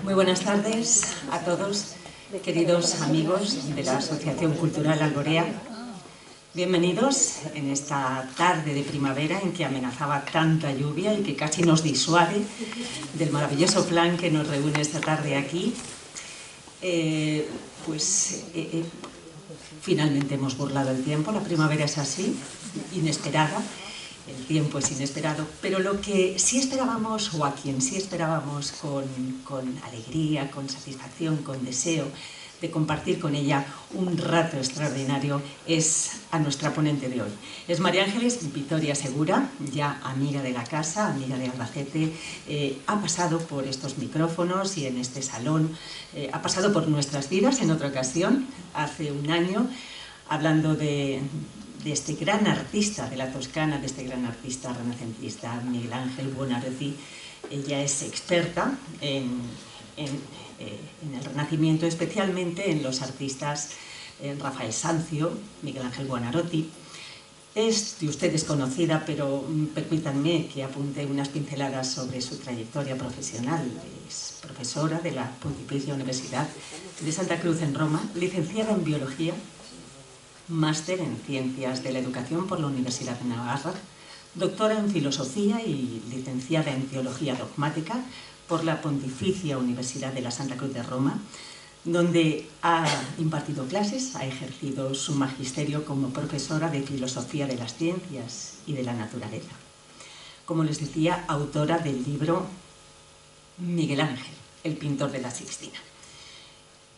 Muy buenas tardes a todos, queridos amigos de la Asociación Cultural Alborea. Bienvenidos en esta tarde de primavera en que amenazaba tanta lluvia y que casi nos disuade del maravilloso plan que nos reúne esta tarde aquí. Finalmente hemos burlado el tiempo, la primavera es así, inesperada. El tiempo es inesperado, pero lo que sí esperábamos, o a quien sí esperábamos con alegría, con satisfacción, con deseo de compartir con ella un rato extraordinario, es a nuestra ponente de hoy. Es María Ángeles Vitoria Segura, ya amiga de la casa, amiga de Albacete, ha pasado por estos micrófonos y en este salón, ha pasado por nuestras vidas en otra ocasión, hace un año, hablando de este gran artista de la Toscana, de este gran artista renacentista, Miguel Ángel Buonarroti. Ella es experta en el Renacimiento, especialmente en los artistas Rafael Sanzio, Miguel Ángel Buonarroti. Es de ustedes conocida, pero permítanme que apunte unas pinceladas sobre su trayectoria profesional. Es profesora de la Pontificia Universidad de Santa Cruz en Roma, licenciada en Biología, máster en Ciencias de la Educación por la Universidad de Navarra, doctora en Filosofía y licenciada en Teología Dogmática por la Pontificia Universidad de la Santa Cruz de Roma, donde ha impartido clases, ha ejercido su magisterio como profesora de Filosofía de las Ciencias y de la Naturaleza. Como les decía, autora del libro Miguel Ángel, el pintor de la Sixtina.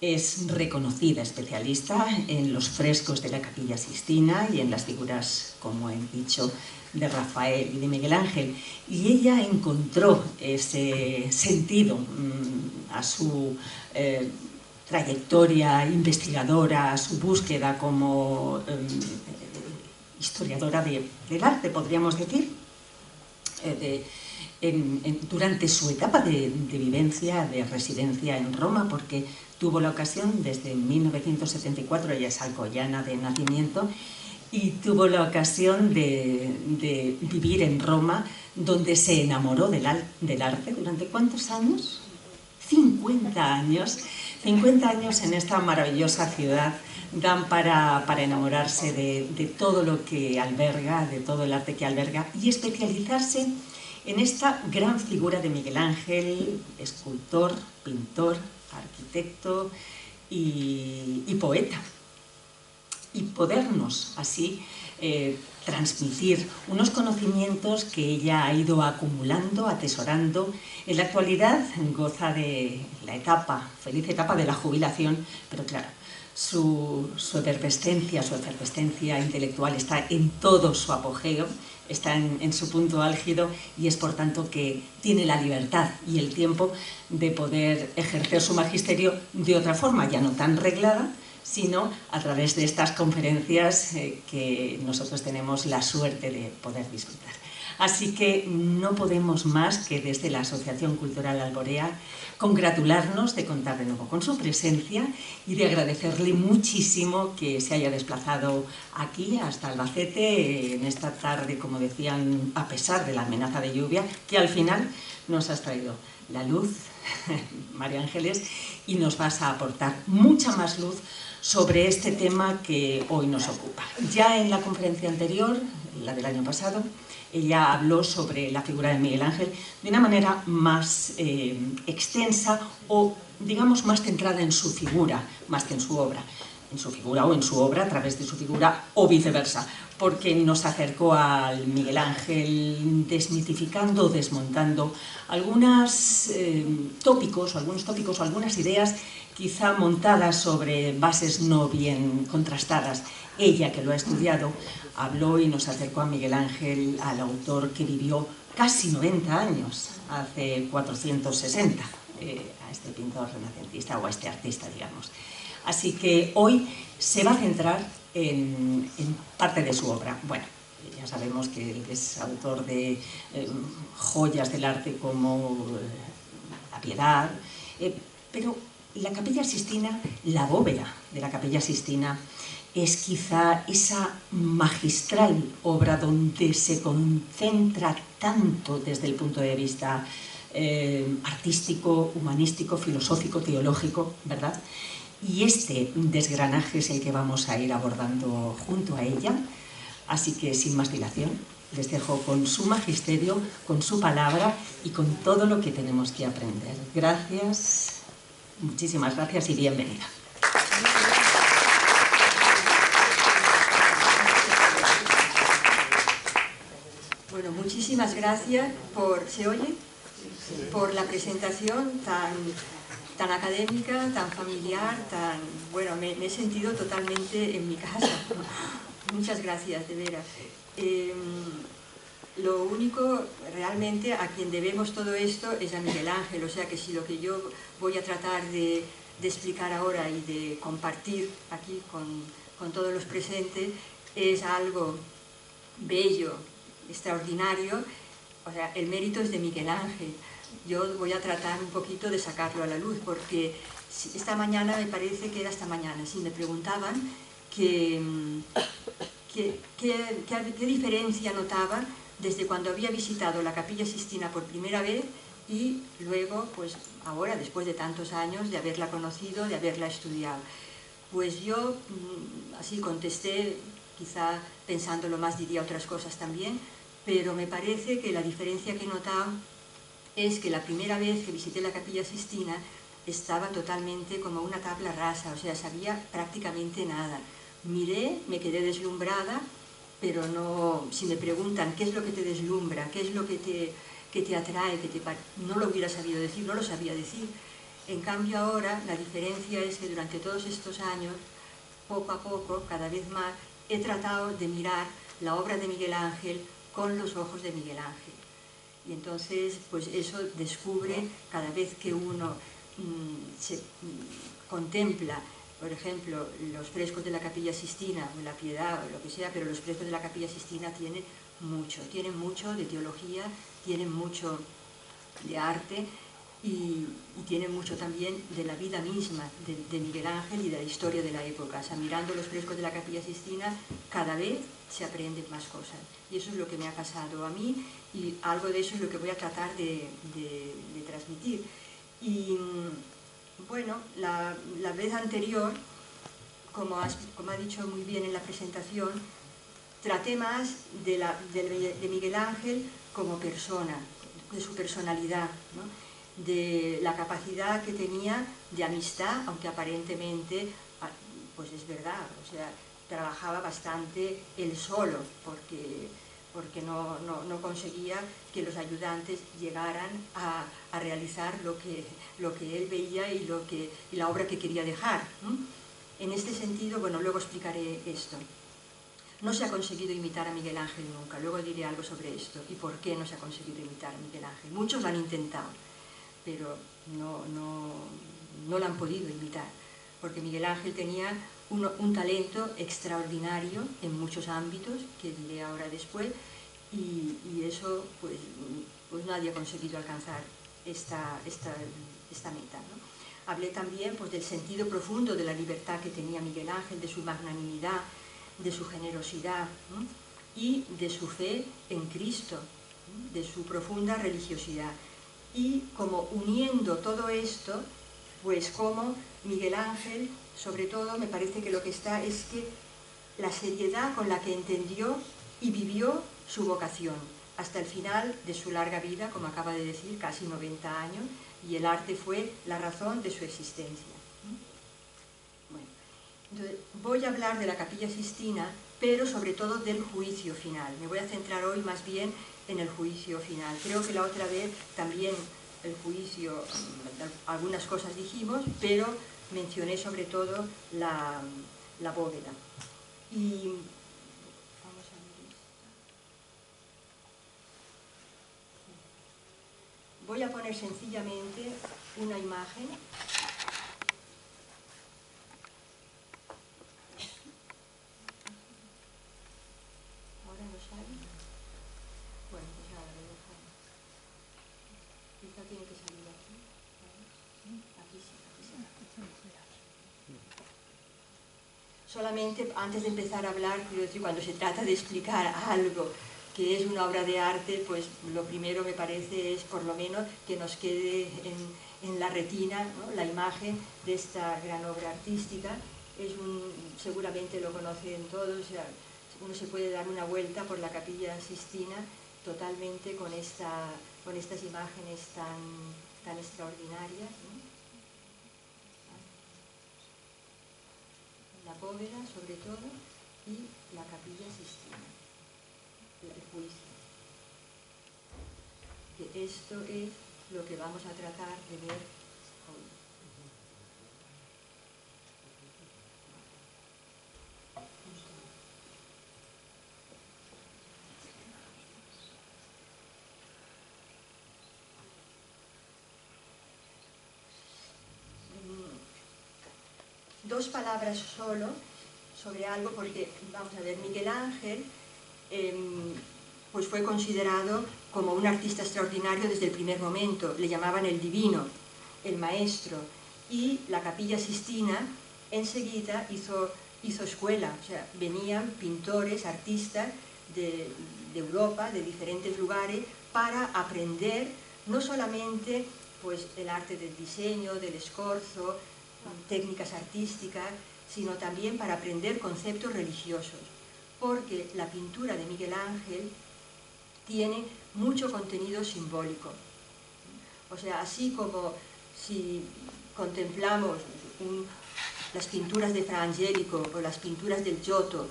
Es reconocida especialista en los frescos de la Capilla Sixtina y en las figuras, como he dicho, de Rafael y de Miguel Ángel. Y ella encontró ese sentido a su trayectoria investigadora, a su búsqueda como historiadora del arte, podríamos decir, durante su etapa de vivencia, de residencia en Roma, porque tuvo la ocasión desde 1974, ella es alcoyana de nacimiento, y tuvo la ocasión de vivir en Roma, donde se enamoró del arte. ¿Durante cuántos años? 50 años. 50 años en esta maravillosa ciudad dan para enamorarse de todo lo que alberga, de todo el arte que alberga, y especializarse en esta gran figura de Miguel Ángel, escultor, pintor, arquitecto y poeta. Y podernos así transmitir unos conocimientos que ella ha ido acumulando, atesorando. En la actualidad goza de la feliz etapa de la jubilación, pero claro, su efervescencia intelectual está en todo su apogeo, está en su punto álgido, y es por tanto que tiene la libertad y el tiempo de poder ejercer su magisterio de otra forma, ya no tan reglada, sino a través de estas conferencias que nosotros tenemos la suerte de poder disfrutar. Así que no podemos más que desde la Asociación Cultural Alborea congratularnos de contar de nuevo con su presencia y de agradecerle muchísimo que se haya desplazado aquí hasta Albacete en esta tarde, como decían, a pesar de la amenaza de lluvia, que al final nos has traído la luz, María Ángeles, y nos vas a aportar mucha más luz sobre este tema que hoy nos ocupa. Ya en la conferencia anterior, la del año pasado, ella habló sobre la figura de Miguel Ángel de una manera más extensa o, digamos, más centrada en su figura, más que en su obra. En su figura o en su obra, a través de su figura, o viceversa, porque nos acercó al Miguel Ángel desmitificando, desmontando algunos tópicos o algunas ideas quizá montadas sobre bases no bien contrastadas. Ella, que lo ha estudiado, habló y nos acercó a Miguel Ángel, al autor que vivió casi 90 años, hace 460, a este pintor renacentista o a este artista, digamos. Así que hoy se va a centrar en parte de su obra. Bueno, ya sabemos que él es autor de joyas del arte como La Piedad, pero la Capilla Sixtina, la bóveda de la Capilla Sixtina, es quizá esa magistral obra donde se concentra tanto desde el punto de vista artístico, humanístico, filosófico, teológico, ¿verdad? Y este desgranaje es el que vamos a ir abordando junto a ella. Así que, sin más dilación, les dejo con su magisterio, con su palabra y con todo lo que tenemos que aprender. Gracias, muchísimas gracias y bienvenida. Bueno, muchísimas gracias por... ¿Se oye? Por la presentación tan académica, tan familiar, tan... Bueno, me he sentido totalmente en mi casa. Muchas gracias, de veras. Lo único, realmente, a quien debemos todo esto es a Miguel Ángel, o sea que si lo que yo voy a tratar de explicar ahora y de compartir aquí con todos los presentes es algo bello, extraordinario, o sea, el mérito es de Miguel Ángel. Yo voy a tratar un poquito de sacarlo a la luz, porque esta mañana, me parece que era esta mañana, sí, me preguntaban qué diferencia notaba desde cuando había visitado la Capilla Sixtina por primera vez y luego, pues ahora, después de tantos años, de haberla conocido, de haberla estudiado. Pues yo, así contesté, quizá pensándolo más diría otras cosas también, pero me parece que la diferencia que he notado es que la primera vez que visité la Capilla Sixtina estaba totalmente como una tabla rasa, o sea, sabía prácticamente nada. Miré, me quedé deslumbrada, pero no, si me preguntan qué es lo que te deslumbra, qué es lo que te atrae, no lo hubiera sabido decir, no lo sabía decir. En cambio ahora la diferencia es que durante todos estos años, poco a poco, cada vez más, he tratado de mirar la obra de Miguel Ángel con los ojos de Miguel Ángel. Y entonces, pues eso descubre cada vez que uno contempla, por ejemplo, los frescos de la Capilla Sixtina, o la Piedad, o lo que sea, pero los frescos de la Capilla Sixtina tienen mucho de teología, tienen mucho de arte y tienen mucho también de la vida misma de Miguel Ángel y de la historia de la época. O sea, mirando los frescos de la Capilla Sixtina, cada vez se aprenden más cosas. Y eso es lo que me ha pasado a mí y algo de eso es lo que voy a tratar de transmitir. Y bueno, la vez anterior, como ha dicho muy bien en la presentación, traté más de Miguel Ángel como persona, de su personalidad, ¿no? De la capacidad que tenía de amistad, aunque aparentemente, pues es verdad, o sea, trabajaba bastante él solo, porque no conseguía que los ayudantes llegaran a realizar lo que él veía y la obra que quería dejar, ¿no? En este sentido, bueno, luego explicaré esto. No se ha conseguido imitar a Miguel Ángel nunca, luego diré algo sobre esto y por qué no se ha conseguido imitar a Miguel Ángel. Muchos lo han intentado, pero no lo han podido imitar, porque Miguel Ángel tenía un talento extraordinario en muchos ámbitos, que diré ahora después, y eso pues nadie ha conseguido alcanzar esta meta, ¿no? Hablé también pues, del sentido profundo de la libertad que tenía Miguel Ángel, de su magnanimidad, de su generosidad, ¿no? Y de su fe en Cristo, ¿no? De su profunda religiosidad. Y como uniendo todo esto, pues como Miguel Ángel, sobre todo, me parece que lo que está es que la seriedad con la que entendió y vivió su vocación, hasta el final de su larga vida, como acaba de decir, casi 90 años, y el arte fue la razón de su existencia. Bueno, entonces, voy a hablar de la Capilla Sixtina, pero sobre todo del juicio final. Me voy a centrar hoy más bien en el juicio final. Creo que la otra vez también el juicio, algunas cosas dijimos, pero mencioné sobre todo la bóveda. Y vamos a ver esto. Voy a poner sencillamente una imagen. ¿Ahora no sale? Bueno, pues ahora lo dejamos. Quizá tiene que salir aquí. Aquí sí, aquí sí. Solamente antes de empezar a hablar, quiero decir, cuando se trata de explicar algo que es una obra de arte, pues lo primero me parece es por lo menos que nos quede en la retina, ¿no?, la imagen de esta gran obra artística. Seguramente lo conocen todos, o sea, uno se puede dar una vuelta por la Capilla Sixtina totalmente con estas imágenes tan extraordinarias, ¿no? La bóveda sobre todo y la Capilla Sixtina, el juicio. Que esto es lo que vamos a tratar de ver hoy. Dos palabras solo sobre algo, porque, vamos a ver, Miguel Ángel pues fue considerado como un artista extraordinario desde el primer momento. Le llamaban el divino, el maestro, y la Capilla Sixtina enseguida hizo escuela, o sea, venían pintores, artistas de Europa, de diferentes lugares, para aprender no solamente pues, el arte del diseño, del escorzo, técnicas artísticas, sino también para aprender conceptos religiosos, porque la pintura de Miguel Ángel tiene mucho contenido simbólico. O sea, así como si contemplamos las pinturas de Fra Angelico o las pinturas del Giotto,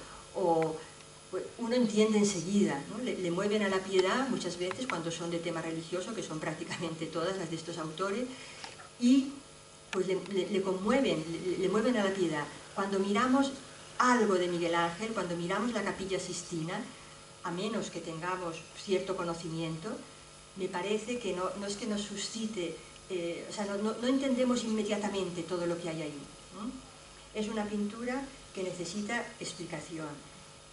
pues uno entiende enseguida, ¿no? Le mueven a la piedad muchas veces cuando son de tema religioso, que son prácticamente todas las de estos autores, y pues le conmueven, le mueven a la piedad. Cuando miramos algo de Miguel Ángel, cuando miramos la Capilla Sixtina, a menos que tengamos cierto conocimiento, me parece que no es que nos suscite, o sea, no entendemos inmediatamente todo lo que hay ahí, ¿no? Es una pintura que necesita explicación.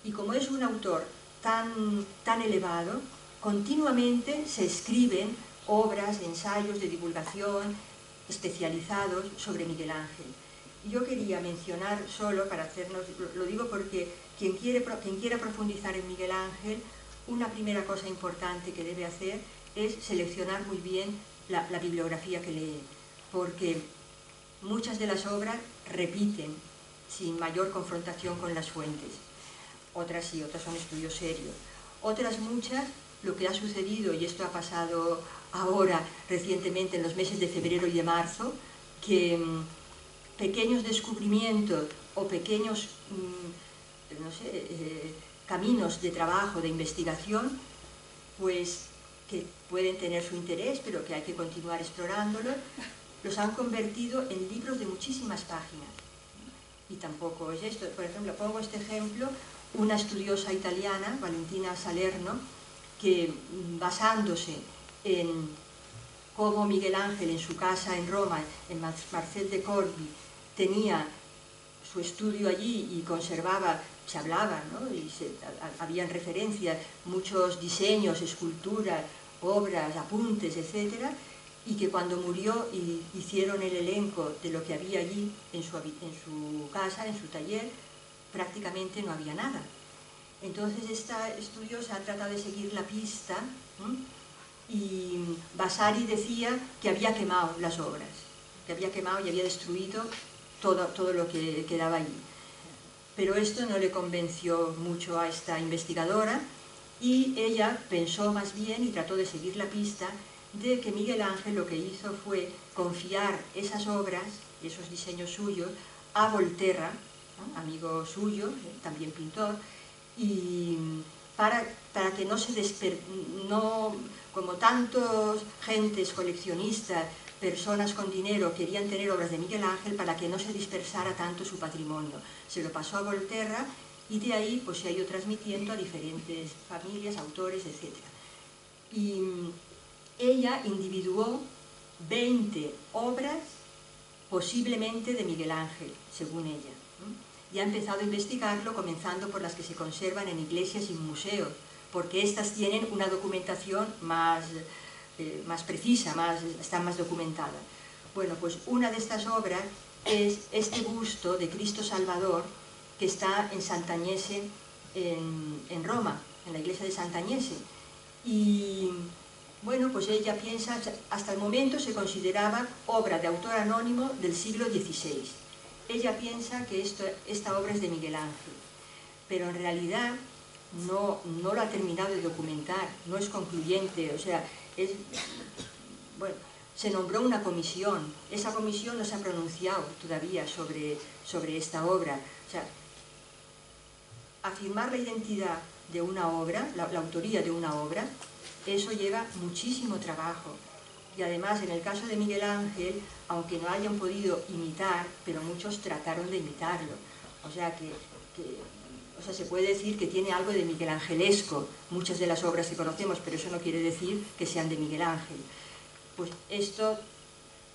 Y como es un autor tan elevado, continuamente se escriben obras, ensayos de divulgación especializados sobre Miguel Ángel. Y yo quería mencionar solo, para hacernos, lo digo porque quien quiera profundizar en Miguel Ángel, una primera cosa importante que debe hacer es seleccionar muy bien la bibliografía que lee, porque muchas de las obras repiten sin mayor confrontación con las fuentes. Otras sí, otras son estudios serios. Otras muchas, lo que ha sucedido, y esto ha pasado ahora recientemente en los meses de febrero y de marzo, que pequeños descubrimientos o pequeños no sé, caminos de trabajo, de investigación, pues que pueden tener su interés, pero que hay que continuar explorándolos, los han convertido en libros de muchísimas páginas. Y tampoco es esto. Por ejemplo, pongo este ejemplo, una estudiosa italiana, Valentina Salerno, que basándose en cómo Miguel Ángel en su casa en Roma, en Marcel de Corbi, tenía su estudio allí y conservaba, se hablaba, ¿no? Y habían referencias, muchos diseños, esculturas, obras, apuntes, etc., y que cuando murió y hicieron el elenco de lo que había allí en su casa, en su taller, prácticamente no había nada. Entonces esta estudiosa ha tratado de seguir la pista, y Vasari decía que había quemado las obras, que había quemado y había destruido todo lo que quedaba allí. Pero esto no le convenció mucho a esta investigadora y ella pensó más bien y trató de seguir la pista de que Miguel Ángel lo que hizo fue confiar esas obras, esos diseños suyos, a Volterra, ¿no?, amigo suyo, también pintor, y para que como tantos gentes coleccionistas, personas con dinero querían tener obras de Miguel Ángel, para que no se dispersara tanto su patrimonio. Se lo pasó a Volterra y de ahí pues, se ha ido transmitiendo a diferentes familias, autores, etc. Y ella individuó 20 obras posiblemente de Miguel Ángel, según ella. Y ha empezado a investigarlo, comenzando por las que se conservan en iglesias y museos, porque estas tienen una documentación más precisa, están más documentadas. Bueno, pues una de estas obras es este busto de Cristo Salvador que está en Sant'Agnese, en Roma, en la iglesia de Santa Agnese. Y bueno, pues ella piensa, hasta el momento se consideraba obra de autor anónimo del siglo XVI. Ella piensa que esta obra es de Miguel Ángel, pero en realidad no lo ha terminado de documentar, no es concluyente, o sea, bueno, se nombró una comisión, esa comisión no se ha pronunciado todavía sobre esta obra. O sea, afirmar la identidad de una obra, la autoría de una obra, eso lleva muchísimo trabajo. Y además, en el caso de Miguel Ángel, aunque no hayan podido imitar, pero muchos trataron de imitarlo. O sea, se puede decir que tiene algo de Miguel Angelesco, muchas de las obras que conocemos, pero eso no quiere decir que sean de Miguel Ángel. Pues esto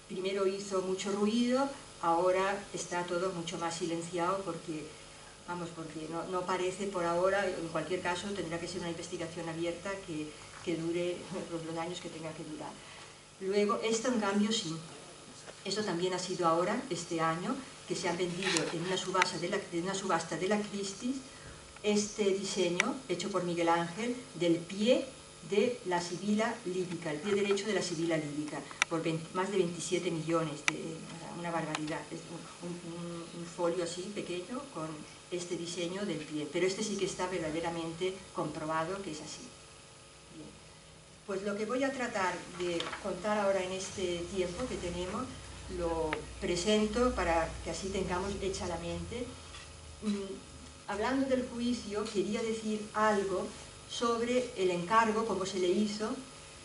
primero hizo mucho ruido, ahora está todo mucho más silenciado porque no parece por ahora, en cualquier caso tendrá que ser una investigación abierta que dure los años que tenga que durar. Luego, esto en cambio sí, esto también ha sido ahora, este año, que se han vendido en una subasta de la Christie's, este diseño hecho por Miguel Ángel del pie de la Sibila líbica, el pie derecho de la Sibila líbica, por más de 27 millones, una barbaridad, es un folio así pequeño con este diseño del pie, pero este sí que está verdaderamente comprobado que es así. Bien. Pues lo que voy a tratar de contar ahora en este tiempo que tenemos, lo presento para que así tengamos hecha la mente. Hablando del juicio, quería decir algo sobre el encargo, cómo se le hizo,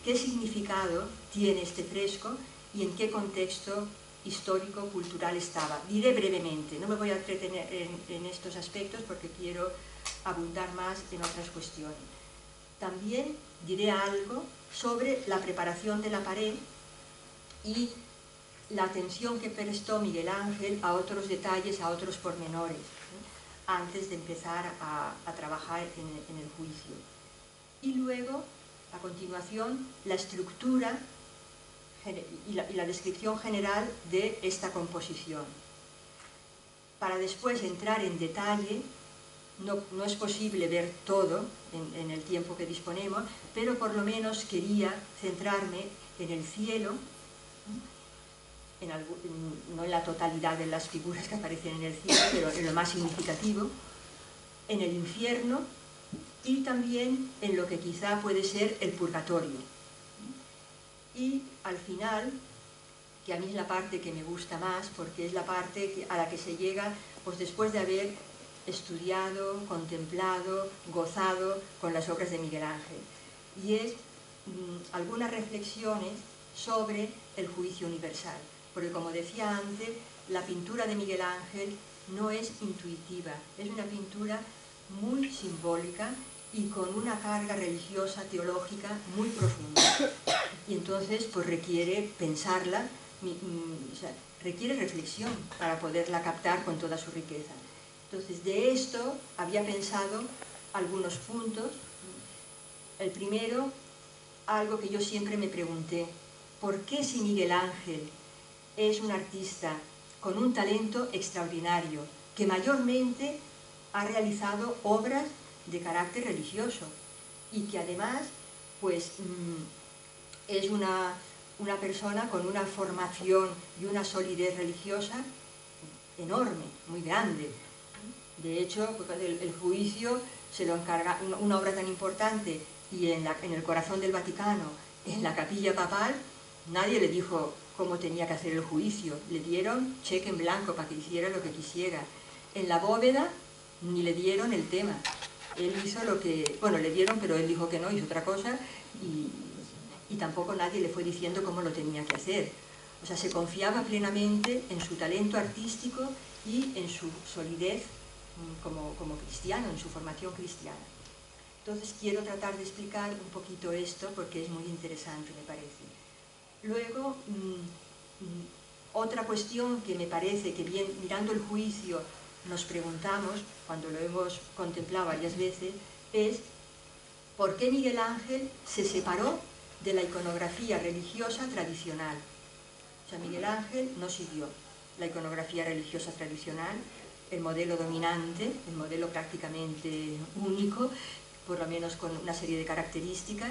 qué significado tiene este fresco y en qué contexto histórico-cultural estaba. Diré brevemente, no me voy a entretener en estos aspectos porque quiero abundar más en otras cuestiones. También diré algo sobre la preparación de la pared y la atención que prestó Miguel Ángel a otros detalles, a otros pormenores, antes de empezar a trabajar en el juicio. Y luego, a continuación, la estructura y la descripción general de esta composición. Para después entrar en detalle, no es posible ver todo en el tiempo que disponemos, pero por lo menos quería centrarme en el cielo, no en la totalidad de las figuras que aparecen en el cielo, pero en lo más significativo, en el infierno y también en lo que quizá puede ser el purgatorio. Y al final, que a mí es la parte que me gusta más, porque es la parte a la que se llega pues después de haber estudiado, contemplado, gozado con las obras de Miguel Ángel. Y es algunas reflexiones sobre el juicio universal. Porque como decía antes, la pintura de Miguel Ángel no es intuitiva, es una pintura muy simbólica y con una carga religiosa, teológica muy profunda. Y entonces pues requiere pensarla, requiere reflexión para poderla captar con toda su riqueza. Entonces de esto había pensado algunos puntos. El primero, algo que yo siempre me pregunté, ¿por qué si Miguel Ángel es un artista con un talento extraordinario, que mayormente ha realizado obras de carácter religioso y que además pues, es una persona con una formación y una solidez religiosa enorme, muy grande? De hecho, el juicio se lo encarga, una obra tan importante y en el corazón del Vaticano, en la capilla papal, nadie le dijo cómo tenía que hacer el juicio, le dieron cheque en blanco para que hiciera lo que quisiera. En la bóveda ni le dieron el tema, él hizo lo que, bueno, le dieron, pero él dijo que no, hizo otra cosa y tampoco nadie le fue diciendo cómo lo tenía que hacer. O sea, se confiaba plenamente en su talento artístico y en su solidez como cristiano, en su formación cristiana. Entonces quiero tratar de explicar un poquito esto porque es muy interesante, me parece. Luego, otra cuestión que me parece que bien, mirando el juicio nos preguntamos, cuando lo hemos contemplado varias veces, es ¿por qué Miguel Ángel se separó de la iconografía religiosa tradicional? O sea, Miguel Ángel no siguió la iconografía religiosa tradicional, el modelo dominante, el modelo prácticamente único, por lo menos con una serie de características: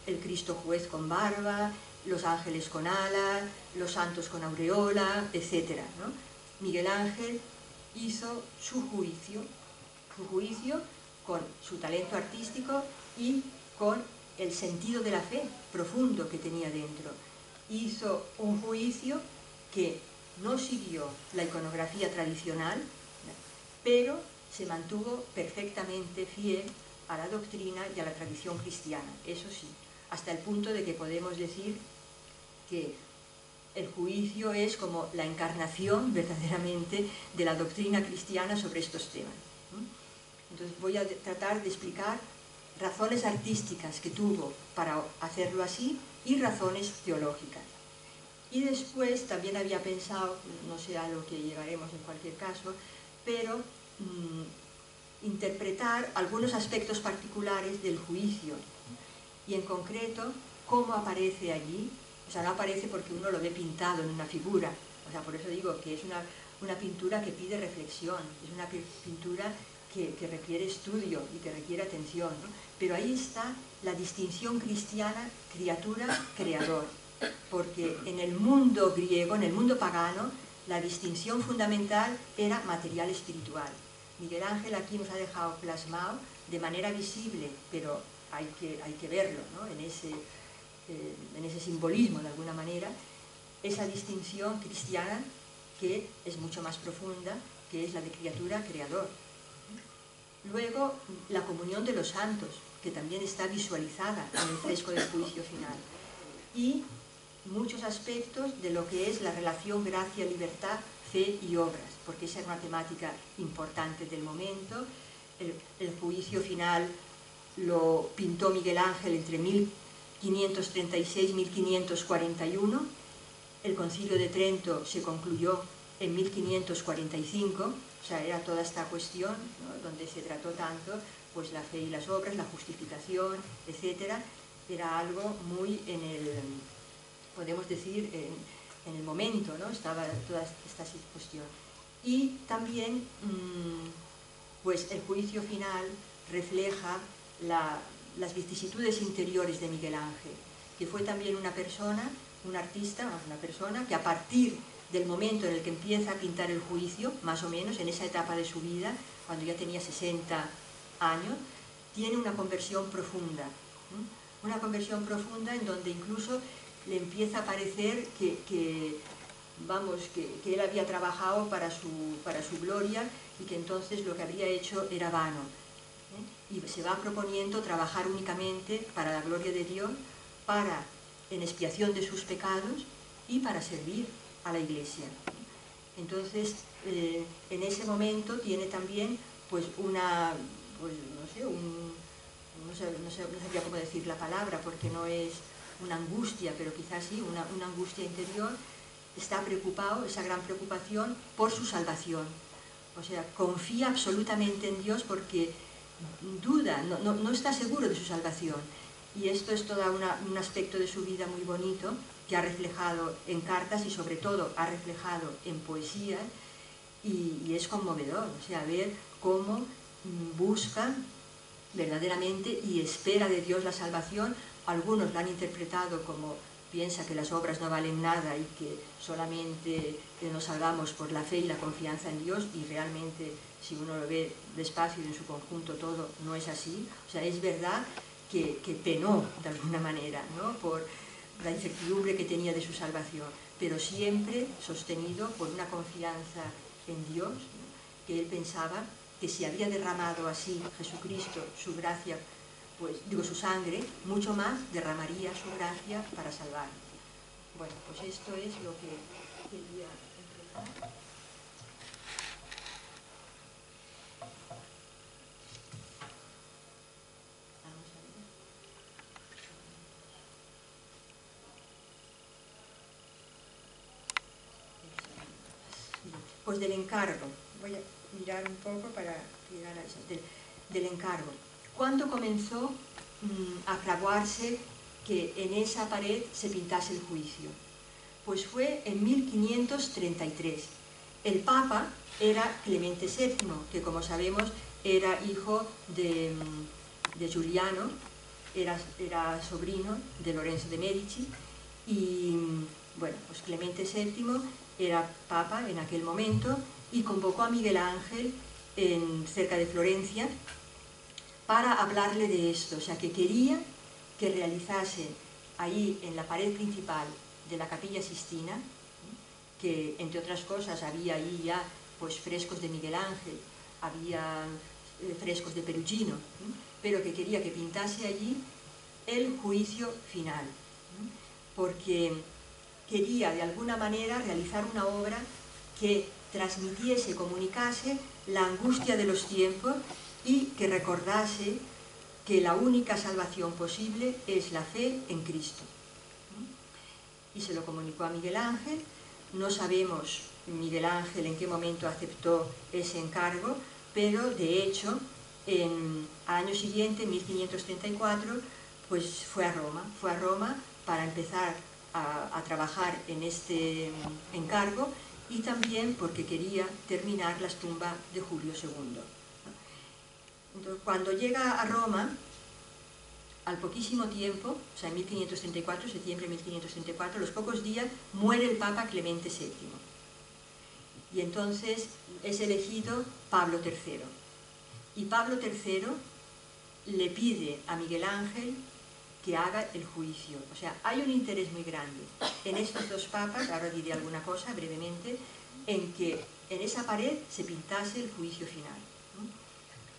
el Cristo juez con barba, los ángeles con alas, los santos con aureola, etc., ¿no? Miguel Ángel hizo su juicio con su talento artístico y con el sentido de la fe profundo que tenía dentro. Hizo un juicio que no siguió la iconografía tradicional, pero se mantuvo perfectamente fiel a la doctrina y a la tradición cristiana, eso sí, hasta el punto de que podemos decir que el juicio es como la encarnación verdaderamente de la doctrina cristiana sobre estos temas. Entonces voy a tratar de explicar razones artísticas que tuvo para hacerlo así y razones teológicas. Y después también había pensado, no sé a lo que llegaremos en cualquier caso, pero interpretar algunos aspectos particulares del juicio, y en concreto cómo aparece allí. O sea, no aparece porque uno lo ve pintado en una figura, o sea, por eso digo que es una pintura que pide reflexión, es una pintura que requiere estudio y que requiere atención, ¿no? Pero ahí está la distinción cristiana criatura-creador, porque en el mundo griego, en el mundo pagano, la distinción fundamental era material-espiritual. Miguel Ángel aquí nos ha dejado plasmado de manera visible, pero hay que verlo, ¿no? en ese simbolismo, de alguna manera, esa distinción cristiana que es mucho más profunda, que es la de criatura-creador. Luego, la comunión de los santos, que también está visualizada en el fresco del juicio final. Y muchos aspectos de lo que es la relación gracia, libertad, fe y obras, porque esa es una temática importante del momento. El juicio final lo pintó Miguel Ángel entre 1536 y 1541. El Concilio de Trento se concluyó en 1545, o sea, era toda esta cuestión, ¿no?, donde se trató tanto pues la fe y las obras, la justificación, etcétera. Era algo muy podemos decir, en el momento, ¿no? Estaba toda esta cuestión. Y también, pues el juicio final refleja las vicisitudes interiores de Miguel Ángel, que fue también una persona, un artista, una persona que a partir del momento en el que empieza a pintar el juicio, más o menos en esa etapa de su vida, cuando ya tenía 60 años, tiene una conversión profunda, ¿no? Una conversión profunda en donde incluso le empieza a parecer que él había trabajado para su gloria y que entonces lo que había hecho era vano. Y se va proponiendo trabajar únicamente para la gloria de Dios, en expiación de sus pecados y para servir a la Iglesia. Entonces, en ese momento tiene también pues no sabría cómo decir la palabra, porque no es una angustia, pero quizás sí, una angustia interior. Está preocupado, esa gran preocupación por su salvación. O sea, confía absolutamente en Dios porque duda, no está seguro de su salvación. Y esto es todo un aspecto de su vida muy bonito, que ha reflejado en cartas y sobre todo ha reflejado en poesía, y es conmovedor, o sea, ver cómo busca verdaderamente y espera de Dios la salvación. Algunos la han interpretado como piensa que las obras no valen nada y que solamente nos salvamos por la fe y la confianza en Dios, y realmente si uno lo ve despacio y en su conjunto todo, no es así. O sea, es verdad que penó de alguna manera, ¿no?, por la incertidumbre que tenía de su salvación, pero siempre sostenido por una confianza en Dios, ¿no?, que él pensaba que si había derramado así Jesucristo su gracia, pues digo su sangre, mucho más derramaría su gracia para salvar. Bueno, pues esto es lo que quería empezar. Vamos a ver. Pues del encargo. Voy a mirar un poco para llegar a eso. Del encargo. ¿Cuándo comenzó a fraguarse que en esa pared se pintase el juicio? Pues fue en 1533. El Papa era Clemente VII, que como sabemos era hijo de de Giuliano, era sobrino de Lorenzo de Medici, y bueno, pues Clemente VII era papa en aquel momento y convocó a Miguel Ángel cerca de Florencia para hablarle de esto, o sea que quería que realizase ahí en la pared principal de la Capilla Sistina, que entre otras cosas había ahí ya pues frescos de Miguel Ángel, había frescos de Perugino, pero que quería que pintase allí el juicio final, porque quería de alguna manera realizar una obra que transmitiese, comunicase la angustia de los tiempos y que recordase que la única salvación posible es la fe en Cristo. Y se lo comunicó a Miguel Ángel. No sabemos Miguel Ángel en qué momento aceptó ese encargo, pero de hecho al año siguiente, en 1534, pues fue a Roma para empezar a trabajar en este encargo y también porque quería terminar las tumbas de Julio II. Entonces, cuando llega a Roma, al poquísimo tiempo, o sea, en 1534, septiembre de 1534, a los pocos días, muere el Papa Clemente VII. Y entonces es elegido Pablo III. Y Pablo III le pide a Miguel Ángel que haga el juicio. O sea, hay un interés muy grande en estos dos papas, ahora diré alguna cosa brevemente, en que en esa pared se pintase el juicio final.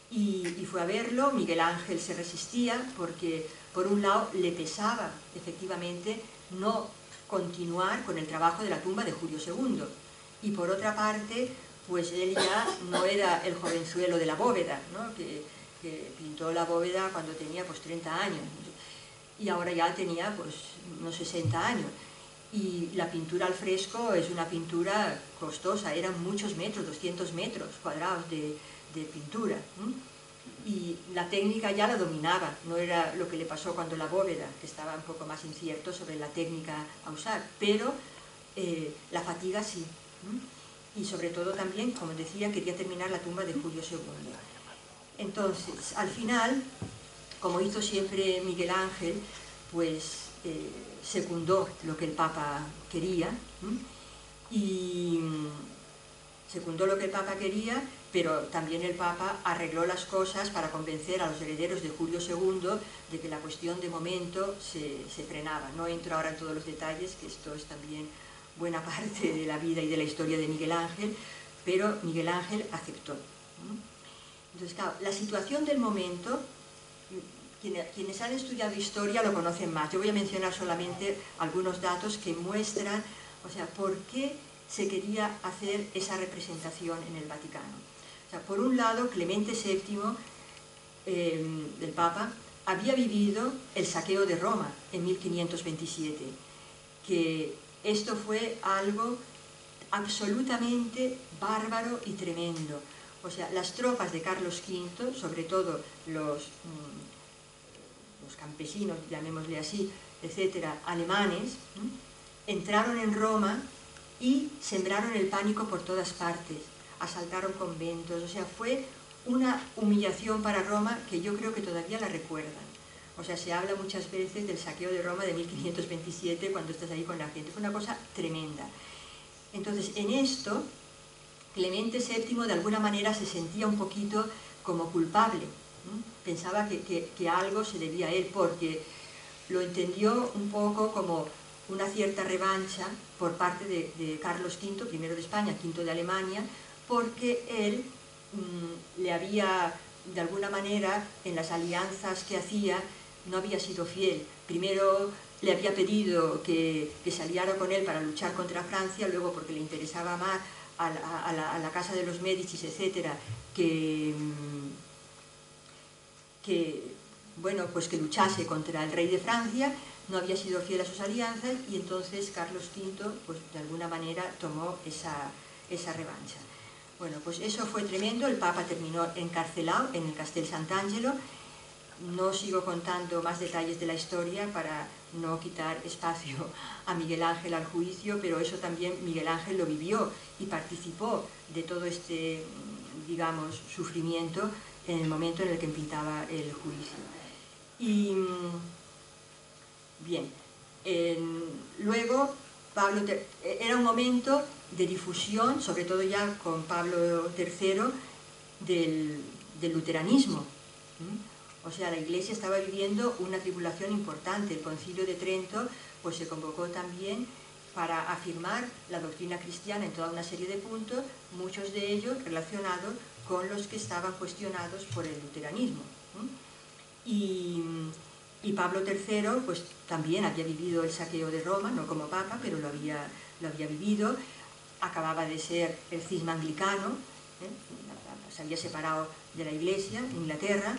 Y fue a verlo. Miguel Ángel se resistía porque, por un lado, le pesaba, efectivamente, no continuar con el trabajo de la tumba de Julio II. Y por otra parte, pues él ya no era el jovenzuelo de la bóveda, ¿no? que pintó la bóveda cuando tenía pues 30 años. Y ahora ya tenía pues unos 60 años. Y la pintura al fresco es una pintura costosa, eran muchos metros, 200 metros cuadrados de pintura, y la técnica ya la dominaba, no era lo que le pasó cuando la bóveda, que estaba un poco más incierto sobre la técnica a usar, pero la fatiga sí, y sobre todo también, como decía, quería terminar la tumba de Julio II. Entonces, al final, como hizo siempre Miguel Ángel, pues secundó lo que el Papa quería, y secundó lo que el Papa quería, pero también el Papa arregló las cosas para convencer a los herederos de Julio II de que la cuestión de momento se frenaba. No entro ahora en todos los detalles, que esto es también buena parte de la vida y de la historia de Miguel Ángel, pero Miguel Ángel aceptó. Entonces, claro, la situación del momento, quienes han estudiado historia lo conocen más. Yo voy a mencionar solamente algunos datos que muestran, o sea, por qué se quería hacer esa representación en el Vaticano. O sea, por un lado, Clemente VII, el Papa, había vivido el saqueo de Roma en 1527, que esto fue algo absolutamente bárbaro y tremendo. O sea, las tropas de Carlos V, sobre todo los campesinos, llamémosle así, etcétera, alemanes, entraron en Roma y sembraron el pánico por todas partes, asaltaron conventos, o sea, fue una humillación para Roma que yo creo que todavía la recuerdan. O sea, se habla muchas veces del saqueo de Roma de 1527 cuando estás ahí con la gente, fue una cosa tremenda. Entonces, en esto, Clemente VII de alguna manera se sentía un poquito como culpable, pensaba que algo se debía a él, porque lo entendió un poco como una cierta revancha por parte de Carlos V, primero de España, V de Alemania, porque él le había, de alguna manera, en las alianzas que hacía, no había sido fiel. Primero le había pedido que se aliara con él para luchar contra Francia, luego porque le interesaba más a la casa de los Médicis, etcétera, bueno, pues que luchase contra el rey de Francia, no había sido fiel a sus alianzas, y entonces Carlos V, pues de alguna manera tomó esa revancha. Bueno, pues eso fue tremendo. El Papa terminó encarcelado en el Castel Sant'Angelo. No sigo contando más detalles de la historia para no quitar espacio a Miguel Ángel al juicio, pero eso también Miguel Ángel lo vivió y participó de todo este, digamos, sufrimiento en el momento en el que pintaba el juicio. Y bien, luego era un momento de difusión, sobre todo ya con Pablo III, del luteranismo. O sea, la Iglesia estaba viviendo una tribulación importante. El Concilio de Trento pues, se convocó también para afirmar la doctrina cristiana en toda una serie de puntos, muchos de ellos relacionados con los que estaban cuestionados por el luteranismo. Y Pablo III pues, también había vivido el saqueo de Roma, no como papa, pero lo había vivido. Acababa de ser el cisma anglicano, se había separado de la Iglesia en Inglaterra.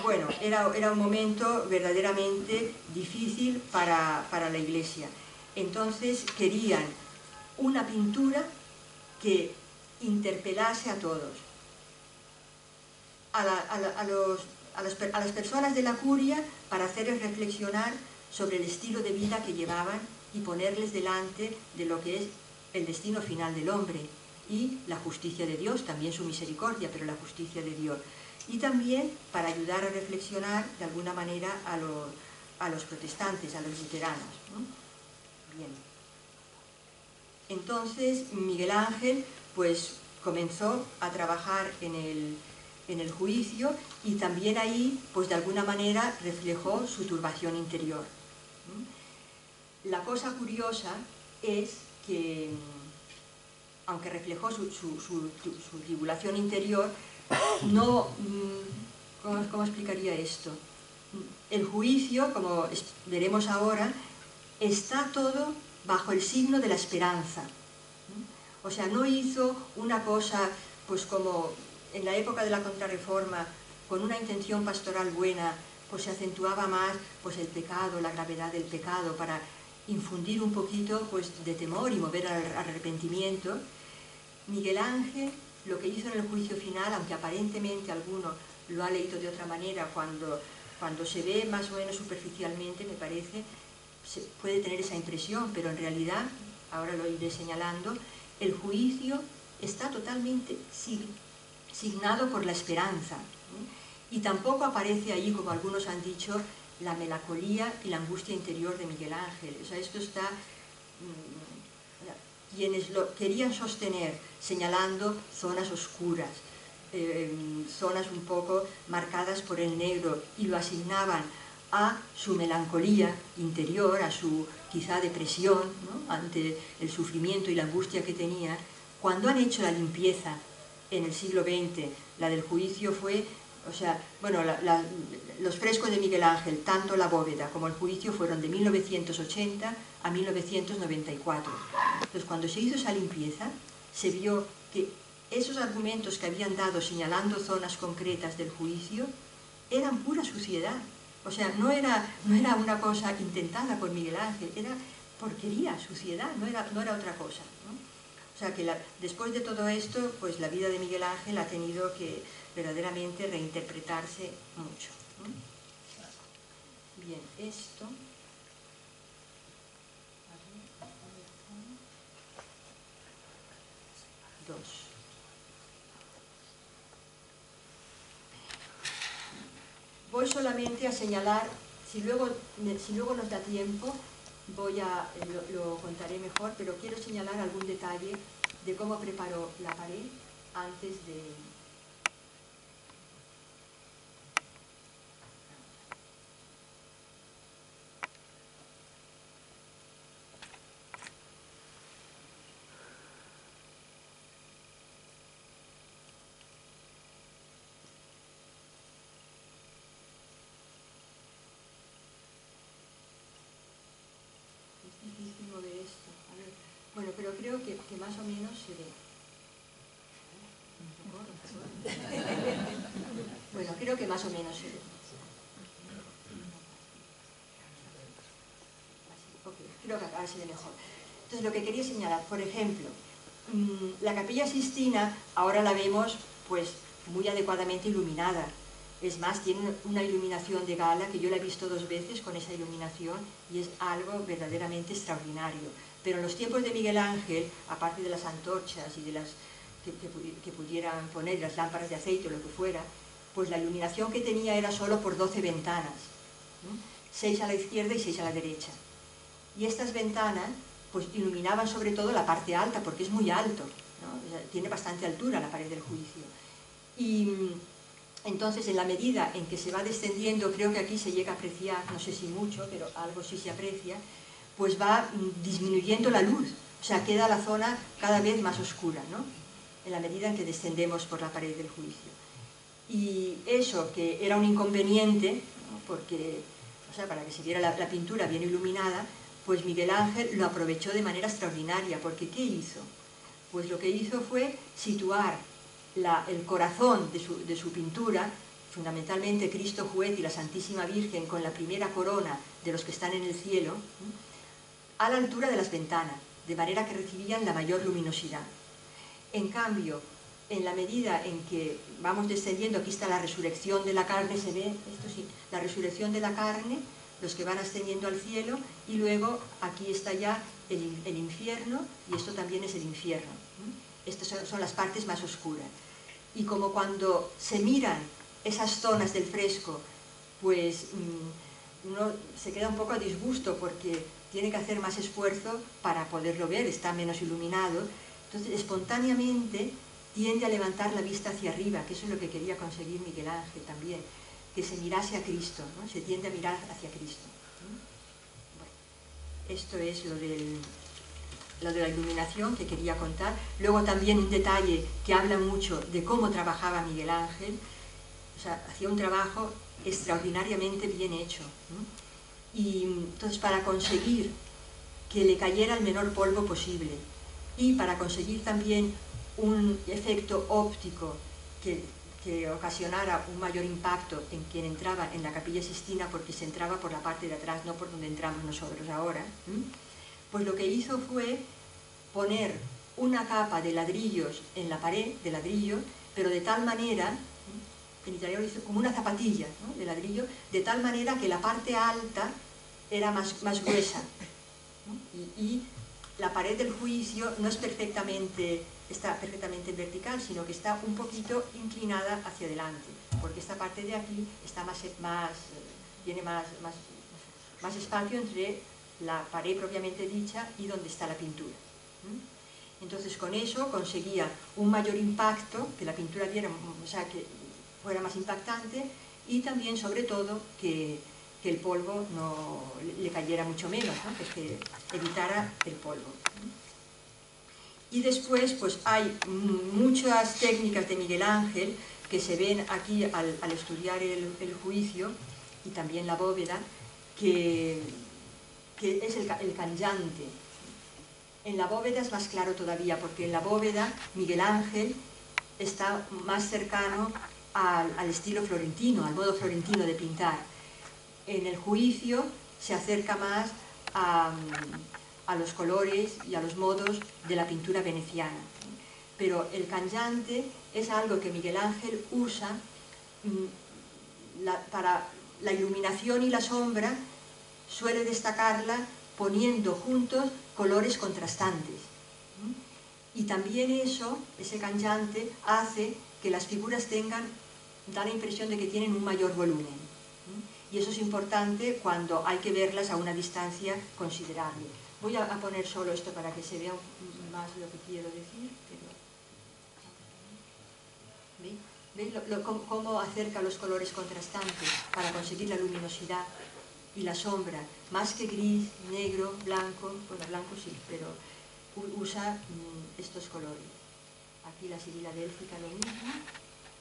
Bueno, era un momento verdaderamente difícil para la Iglesia. Entonces querían una pintura que interpelase a todos. A las personas de la curia para hacerles reflexionar sobre el estilo de vida que llevaban y ponerles delante de lo que es el destino final del hombre y la justicia de Dios, también su misericordia, pero la justicia de Dios. Y también para ayudar a reflexionar de alguna manera a los protestantes, a los luteranos, ¿no? Bien. Entonces Miguel Ángel pues comenzó a trabajar en el juicio y también ahí pues de alguna manera reflejó su turbación interior. La cosa curiosa es que aunque reflejó su tribulación interior, no, ¿cómo explicaría esto? El juicio, como veremos ahora, está todo bajo el signo de la esperanza. O sea, no hizo una cosa, pues como en la época de la Contrarreforma, con una intención pastoral buena, pues se acentuaba más pues el pecado, la gravedad del pecado, para infundir un poquito pues, de temor y mover al arrepentimiento. Miguel Ángel lo que hizo en el juicio final, aunque aparentemente alguno lo ha leído de otra manera, cuando se ve más o menos superficialmente, me parece, se puede tener esa impresión, pero en realidad, ahora lo iré señalando, el juicio está totalmente signado por la esperanza, y tampoco aparece ahí, como algunos han dicho, la melancolía y la angustia interior de Miguel Ángel. O sea, esto está... quienes lo querían sostener señalando zonas oscuras, zonas un poco marcadas por el negro, y lo asignaban a su melancolía interior, a su quizá depresión, ¿no?, ante el sufrimiento y la angustia que tenía. Cuando han hecho la limpieza en el siglo XX, la del juicio fue, o sea, bueno, los frescos de Miguel Ángel, tanto la bóveda como el juicio, fueron de 1980 a 1994. Entonces, cuando se hizo esa limpieza, se vio que esos argumentos que habían dado señalando zonas concretas del juicio eran pura suciedad. O sea, no era una cosa intentada por Miguel Ángel, era porquería, suciedad, no era otra cosa, ¿no? O sea, que después de todo esto, pues la vida de Miguel Ángel ha tenido que verdaderamente reinterpretarse mucho, ¿no? Bien, esto... Dos. Voy solamente a señalar, si luego nos da tiempo, lo contaré mejor, pero quiero señalar algún detalle de cómo preparó la pared antes de... Bueno, pero creo que más o menos se ve. Bueno, creo que más o menos se ve. Okay, creo que ahora se ve mejor. Entonces, lo que quería señalar, por ejemplo, la Capilla Sixtina ahora la vemos pues muy adecuadamente iluminada. Es más, tiene una iluminación de gala que yo la he visto 2 veces con esa iluminación y es algo verdaderamente extraordinario. Pero en los tiempos de Miguel Ángel, aparte de las antorchas y de las que pudieran poner, las lámparas de aceite o lo que fuera, pues la iluminación que tenía era solo por 12 ventanas, ¿no? 6 a la izquierda y 6 a la derecha. Y estas ventanas pues iluminaban sobre todo la parte alta, porque es muy alto, ¿no? O sea, tiene bastante altura la pared del juicio. Y entonces, en la medida en que se va descendiendo, creo que aquí se llega a apreciar, no sé si mucho, pero algo sí se aprecia, pues va disminuyendo la luz, o sea, queda la zona cada vez más oscura, ¿no? En la medida en que descendemos por la pared del juicio. Y eso, que era un inconveniente, ¿no? Porque, o sea, para que se viera la pintura bien iluminada, pues Miguel Ángel lo aprovechó de manera extraordinaria, porque ¿qué hizo? Pues lo que hizo fue situar el corazón de su pintura, fundamentalmente Cristo Juez y la Santísima Virgen con la primera corona de los que están en el cielo, a la altura de las ventanas, de manera que recibían la mayor luminosidad. En cambio, en la medida en que vamos descendiendo, aquí está la resurrección de la carne, se ve, esto sí, la resurrección de la carne, los que van ascendiendo al cielo, y luego aquí está ya el infierno, y esto también es el infierno. Estas son las partes más oscuras. Y como cuando se miran esas zonas del fresco, pues uno se queda un poco a disgusto porque tiene que hacer más esfuerzo para poderlo ver, está menos iluminado. Entonces, espontáneamente tiende a levantar la vista hacia arriba, que eso es lo que quería conseguir Miguel Ángel también, que se mirase a Cristo, ¿no? Se tiende a mirar hacia Cristo. Bueno, esto es lo de la iluminación que quería contar. Luego también un detalle que habla mucho de cómo trabajaba Miguel Ángel. O sea, hacía un trabajo extraordinariamente bien hecho, ¿no? Y entonces, para conseguir que le cayera el menor polvo posible y para conseguir también un efecto óptico que ocasionara un mayor impacto en quien entraba en la Capilla Sixtina, porque se entraba por la parte de atrás, no por donde entramos nosotros ahora, pues lo que hizo fue poner una capa de ladrillos en la pared, de ladrillo, pero de tal manera, en italiano lo hizo como una zapatilla, ¿no?, de ladrillo, de tal manera que la parte alta era más gruesa, ¿no? Y la pared del juicio no es está perfectamente vertical, sino que está un poquito inclinada hacia adelante, porque esta parte de aquí está tiene más espacio entre la pared propiamente dicha y donde está la pintura. Entonces, con eso conseguía un mayor impacto, que la pintura diera, o sea, que fuera más impactante, y también, sobre todo, que el polvo no le cayera mucho menos, ¿no? Pues que evitara el polvo. Y después, pues hay muchas técnicas de Miguel Ángel que se ven aquí al estudiar el juicio, y también la bóveda, que es el cangiante. En la bóveda es más claro todavía, porque en la bóveda Miguel Ángel está más cercano al estilo florentino, al modo florentino de pintar. En el juicio se acerca más a los colores y a los modos de la pintura veneciana. Pero el cangiante es algo que Miguel Ángel usa para la iluminación y la sombra, suele destacarla poniendo juntos colores contrastantes. Y también ese cangiante hace que las figuras da la impresión de que tienen un mayor volumen. Y eso es importante cuando hay que verlas a una distancia considerable. Voy a poner solo esto para que se vea más lo que quiero decir. ¿Veis cómo acerca los colores contrastantes para conseguir la luminosidad y la sombra? Más que gris, negro, blanco, bueno, blanco sí, pero usa estos colores. Aquí la sibila délfica lo mismo.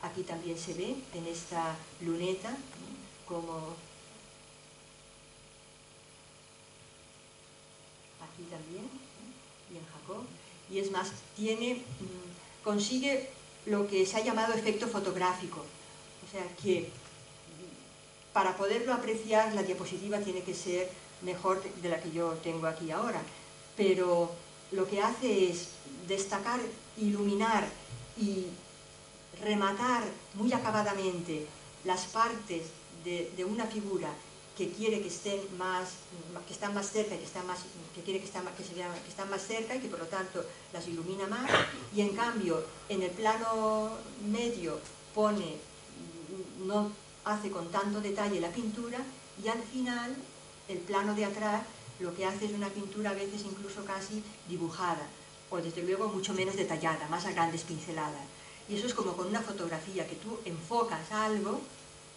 Aquí también se ve en esta luneta, ¿no?, como aquí también, y en Jacob. Y es más, consigue lo que se ha llamado efecto fotográfico. O sea que para poderlo apreciar, la diapositiva tiene que ser mejor de la que yo tengo aquí ahora. Pero lo que hace es destacar, iluminar y rematar muy acabadamente las partes de una figura que quiere que estén más, que están más cerca, que quiere que están más cerca y que por lo tanto las ilumina más, y en cambio en el plano medio pone, no hace con tanto detalle la pintura, y al final el plano de atrás lo que hace es una pintura a veces incluso casi dibujada, o desde luego mucho menos detallada, más a grandes pinceladas. Y eso es como con una fotografía, que tú enfocas algo,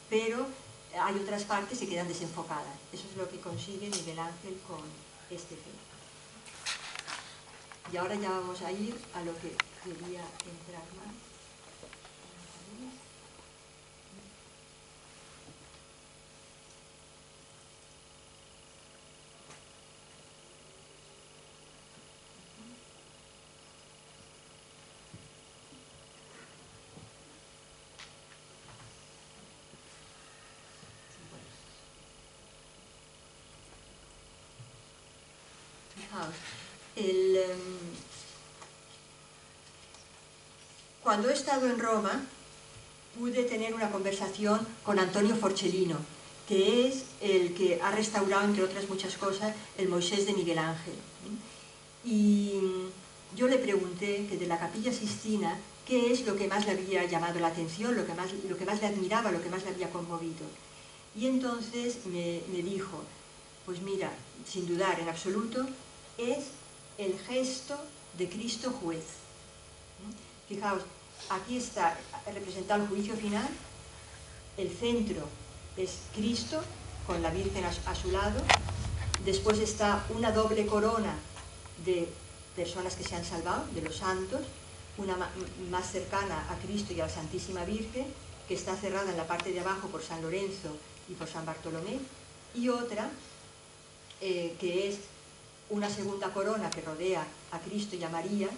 pero hay otras partes que quedan desenfocadas. Eso es lo que consigue Miguel Ángel con este efecto. Y ahora ya vamos a ir a lo que quería entrar más. Fijaos, cuando he estado en Roma, pude tener una conversación con Antonio Forcellino, que es el que ha restaurado, entre otras muchas cosas, el Moisés de Miguel Ángel. Y yo le pregunté que de la Capilla Sixtina, qué es lo que más le había llamado la atención, lo que más le admiraba, lo que más le había conmovido. Y entonces me dijo, pues mira, sin dudar en absoluto, es el gesto de Cristo juez. Fijaos, aquí está representado el juicio final, el centro es Cristo con la Virgen a su lado, después está una doble corona de personas que se han salvado, de los santos, una más cercana a Cristo y a la Santísima Virgen, que está cerrada en la parte de abajo por San Lorenzo y por San Bartolomé, y otra que es una segunda corona que rodea a Cristo y a María,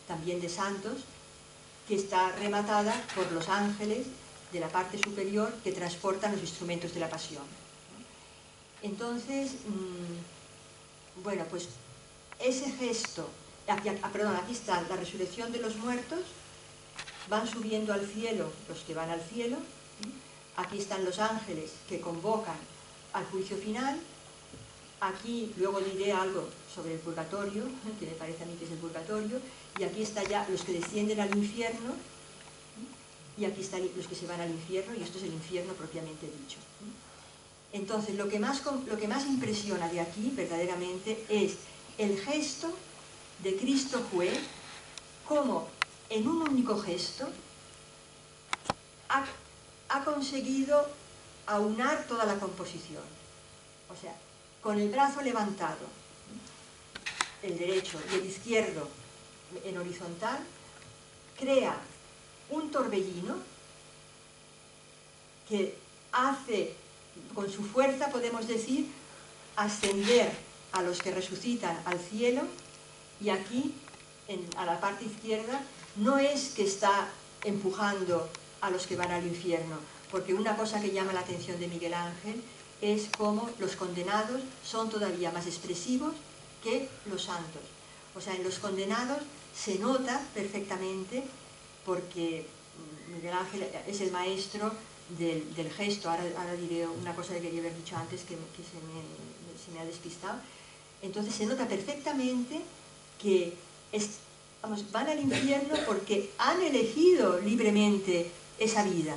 también de santos, que está rematada por los ángeles de la parte superior que transportan los instrumentos de la pasión. Entonces, bueno, pues ese gesto, perdón, aquí está la resurrección de los muertos, van subiendo al cielo los que van al cielo, aquí están los ángeles que convocan al juicio final, aquí luego diré algo sobre el purgatorio, que me parece a mí que es el purgatorio, y aquí están ya los que descienden al infierno, y aquí están los que se van al infierno, y esto es el infierno propiamente dicho. Entonces, lo que más impresiona de aquí, verdaderamente, es el gesto de Cristo juez, como en un único gesto ha conseguido aunar toda la composición. O sea, con el brazo levantado, el derecho y el izquierdo en horizontal, crea un torbellino que hace, con su fuerza podemos decir, ascender a los que resucitan al cielo, y aquí, a la parte izquierda, no es que está empujando a los que van al infierno, porque una cosa que llama la atención de Miguel Ángel es cómo los condenados son todavía más expresivos que los santos. O sea, en los condenados se nota perfectamente, porque Miguel Ángel es el maestro del gesto. Ahora diré una cosa que quería haber dicho antes que se me ha despistado. Entonces se nota perfectamente que van al infierno porque han elegido libremente esa vida.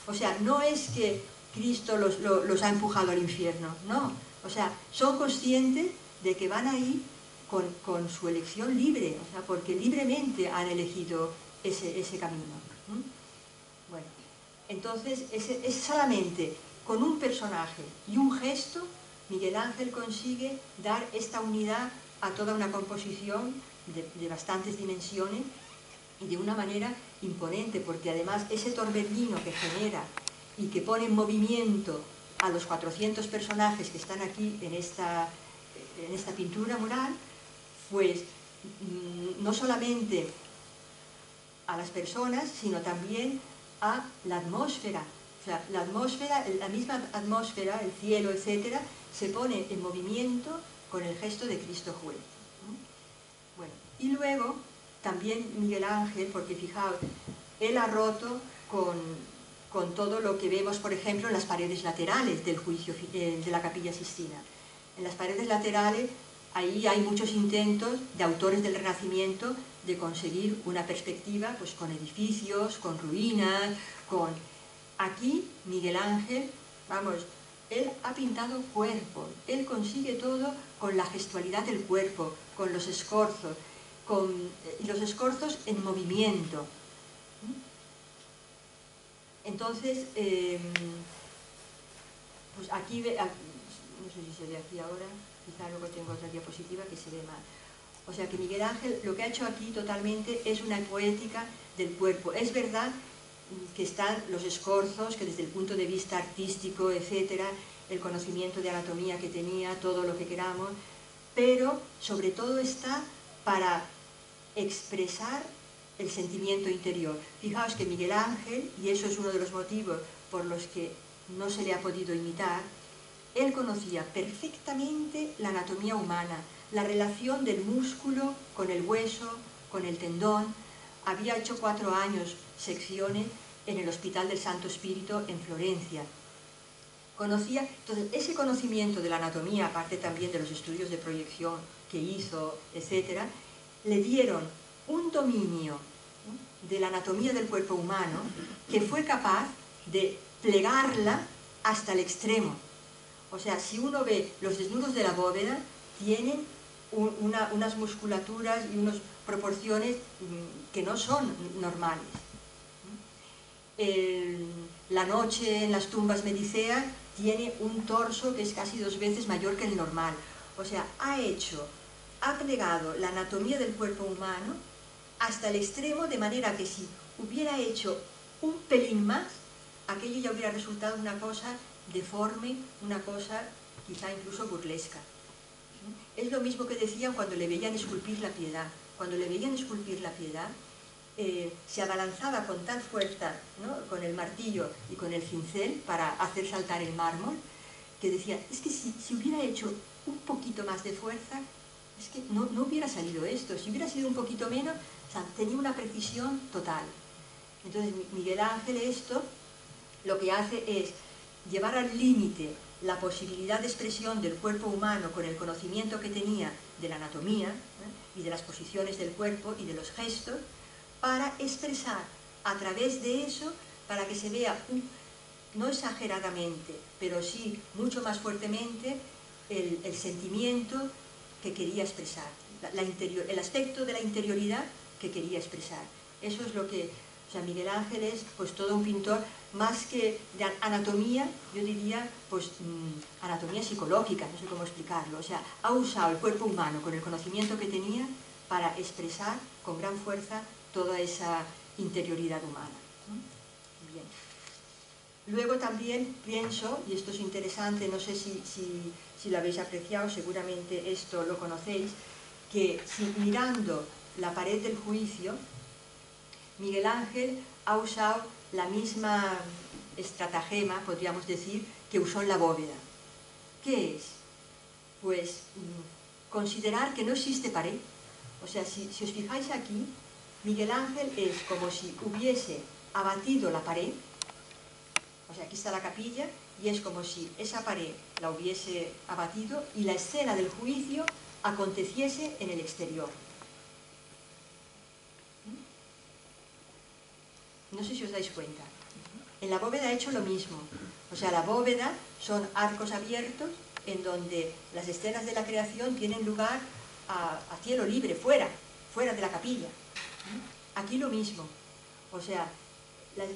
O sea, no es que Cristo los ha empujado al infierno, no. O sea, son conscientes de que van ahí con su elección libre, o sea, porque libremente han elegido ese camino. Bueno, entonces es solamente con un personaje y un gesto Miguel Ángel consigue dar esta unidad a toda una composición de bastantes dimensiones y de una manera imponente, porque además ese torbellino que genera y que pone en movimiento a los 400 personajes que están aquí en esta pintura mural, pues no solamente a las personas, sino también a la atmósfera. O sea, la atmósfera, la misma atmósfera, el cielo, etcétera, se pone en movimiento con el gesto de Cristo juez. Bueno, y luego también Miguel Ángel, porque fijaos, él ha roto con todo lo que vemos, por ejemplo, en las paredes laterales del juicio de la Capilla Sixtina. En las paredes laterales, ahí hay muchos intentos de autores del Renacimiento de conseguir una perspectiva pues, con edificios, con ruinas, con... Aquí Miguel Ángel, vamos, él ha pintado cuerpos, él consigue todo con la gestualidad del cuerpo, con los escorzos, y los escorzos en movimiento. Entonces, pues aquí, no sé si se ve aquí ahora, quizá luego tengo otra diapositiva que se ve mal. O sea que Miguel Ángel lo que ha hecho aquí totalmente es una poética del cuerpo. Es verdad que están los escorzos, que desde el punto de vista artístico, etcétera, el conocimiento de anatomía que tenía, todo lo que queramos, pero sobre todo está para expresar el sentimiento interior. Fijaos que Miguel Ángel, y eso es uno de los motivos por los que no se le ha podido imitar, él conocía perfectamente la anatomía humana, la relación del músculo con el hueso, con el tendón. Había hecho 4 años secciones en el Hospital del Santo Espíritu en Florencia. Conocía, entonces, ese conocimiento de la anatomía, aparte también de los estudios de proyección que hizo, etcétera, le dieron un dominio de la anatomía del cuerpo humano que fue capaz de plegarla hasta el extremo. O sea, si uno ve los desnudos de la bóveda, tienen unas musculaturas y unas proporciones que no son normales. La noche en las tumbas mediceas tiene un torso que es casi 2 veces mayor que el normal. O sea, ha plegado la anatomía del cuerpo humano hasta el extremo, de manera que si hubiera hecho un pelín más, aquello ya hubiera resultado una cosa deforme, una cosa quizá incluso burlesca. Es lo mismo que decían cuando le veían esculpir la Piedad. Cuando le veían esculpir la Piedad, se abalanzaba con tal fuerza, ¿no?, con el martillo y con el cincel para hacer saltar el mármol, que decía, es que si hubiera hecho un poquito más de fuerza, es que no hubiera salido esto. Si hubiera sido un poquito menos, o sea, tenía una precisión total. Entonces Miguel Ángel esto lo que hace es llevar al límite la posibilidad de expresión del cuerpo humano con el conocimiento que tenía de la anatomía y de las posiciones del cuerpo y de los gestos, para expresar a través de eso, para que se vea, no exageradamente, pero sí mucho más fuertemente, el sentimiento que quería expresar, el aspecto de la interioridad que quería expresar. Eso es lo que... O sea, Miguel Ángel es pues todo un pintor, más que de anatomía, yo diría, pues anatomía psicológica, no sé cómo explicarlo. O sea, ha usado el cuerpo humano con el conocimiento que tenía para expresar con gran fuerza toda esa interioridad humana. Bien. Luego también pienso, y esto es interesante, no sé si lo habéis apreciado, seguramente esto lo conocéis, que si mirando la pared del juicio, Miguel Ángel ha usado la misma estratagema, podríamos decir, que usó en la bóveda. ¿Qué es? Pues considerar que no existe pared. O sea, si os fijáis aquí, Miguel Ángel es como si hubiese abatido la pared. O sea, aquí está la capilla y es como si esa pared la hubiese abatido y la escena del juicio aconteciese en el exterior. No sé si os dais cuenta. En la bóveda ha hecho lo mismo. O sea, la bóveda son arcos abiertos en donde las escenas de la creación tienen lugar a cielo libre, fuera de la capilla. Aquí lo mismo. O sea,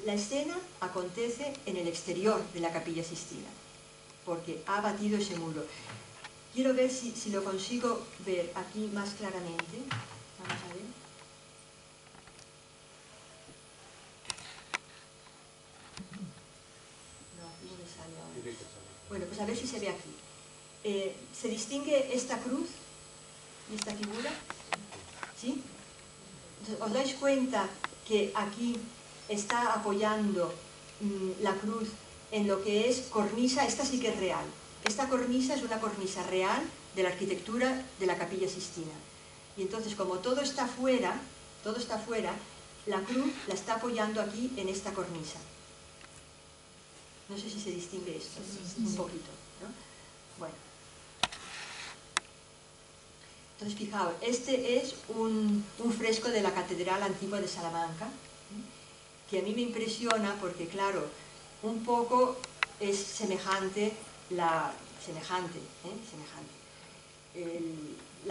la escena acontece en el exterior de la Capilla Sixtina, porque ha batido ese muro. Quiero ver si lo consigo ver aquí más claramente. Vamos a ver. Bueno, pues a ver si se ve aquí. ¿Se distingue esta cruz y esta figura? ¿Sí? Entonces, ¿os dais cuenta que aquí está apoyando la cruz en lo que es cornisa? Esta sí que es real. Esta cornisa es una cornisa real de la arquitectura de la Capilla Sixtina. Y entonces, como todo está fuera, la cruz la está apoyando aquí en esta cornisa. No sé si se distingue esto, un poquito, ¿no? Bueno. Entonces, fijaos, este es un fresco de la Catedral Antigua de Salamanca, que a mí me impresiona porque, claro, un poco es semejante la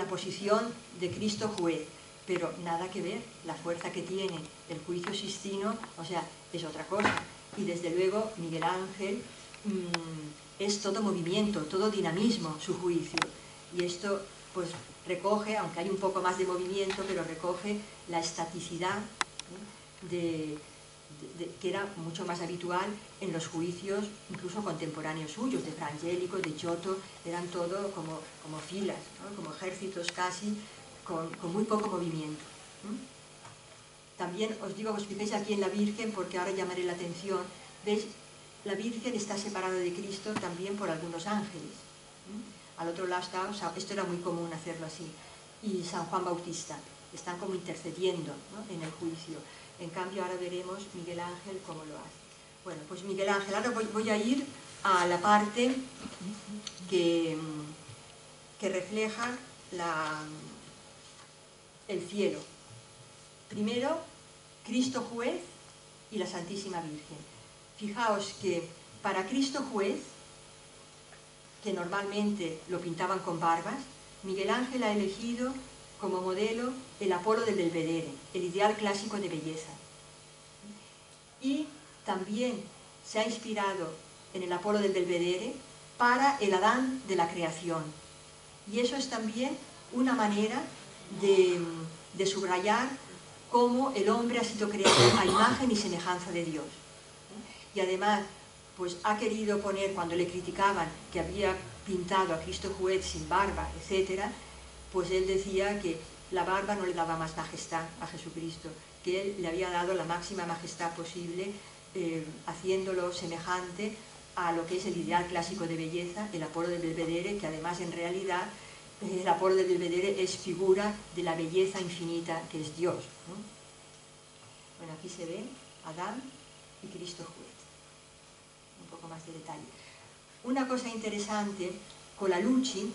posición de Cristo juez, pero nada que ver, la fuerza que tiene el juicio sistino, o sea, es otra cosa. Y desde luego Miguel Ángel es todo movimiento, todo dinamismo su juicio. Y esto pues recoge, aunque hay un poco más de movimiento, pero recoge la estaticidad que era mucho más habitual en los juicios incluso contemporáneos suyos, de Fra Angelico, de Giotto, eran todo como filas, ¿no? Como ejércitos casi, con muy poco movimiento. También os digo, os fijéis aquí en la Virgen, porque ahora llamaré la atención, ¿veis? La Virgen está separada de Cristo también por algunos ángeles. Al otro lado está, esto era muy común hacerlo así, y San Juan Bautista, están como intercediendo, ¿no? En el juicio. En cambio, ahora veremos Miguel Ángel cómo lo hace. Bueno, pues Miguel Ángel, ahora voy a ir a la parte que refleja el cielo. Primero, Cristo juez y la Santísima Virgen. Fijaos que para Cristo juez, que normalmente lo pintaban con barbas, Miguel Ángel ha elegido como modelo el Apolo del Belvedere, el ideal clásico de belleza. Y también se ha inspirado en el Apolo del Belvedere para el Adán de la creación. Y eso es también una manera de subrayar cómo el hombre ha sido creado a imagen y semejanza de Dios. Y además, pues ha querido poner, cuando le criticaban que había pintado a Cristo juez sin barba, etc., pues él decía que la barba no le daba más majestad a Jesucristo, que él le había dado la máxima majestad posible, haciéndolo semejante a lo que es el ideal clásico de belleza, el Apolo del Belvedere, que además en realidad el Apolo del Belvedere es figura de la belleza infinita que es Dios, ¿no? Bueno, aquí se ve Adán y Cristo juez. Un poco más de detalle. Una cosa interesante, Colalucci,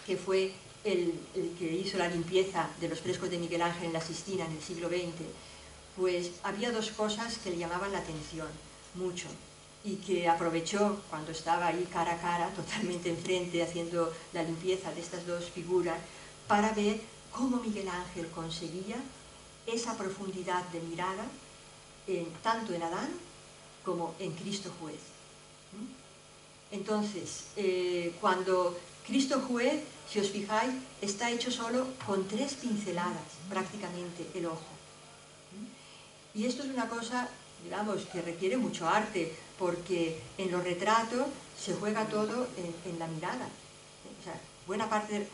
que fue el que hizo la limpieza de los frescos de Miguel Ángel en la Sistina en el siglo XX, pues había dos cosas que le llamaban la atención mucho y que aprovechó cuando estaba ahí cara a cara, totalmente enfrente, haciendo la limpieza de estas dos figuras, para ver cómo Miguel Ángel conseguía esa profundidad de mirada tanto en Adán como en Cristo juez. Entonces, cuando Cristo juez, si os fijáis, está hecho solo con 3 pinceladas, prácticamente, el ojo. Y esto es una cosa, digamos, que requiere mucho arte, porque en los retratos se juega todo en la mirada. O sea, buena parte,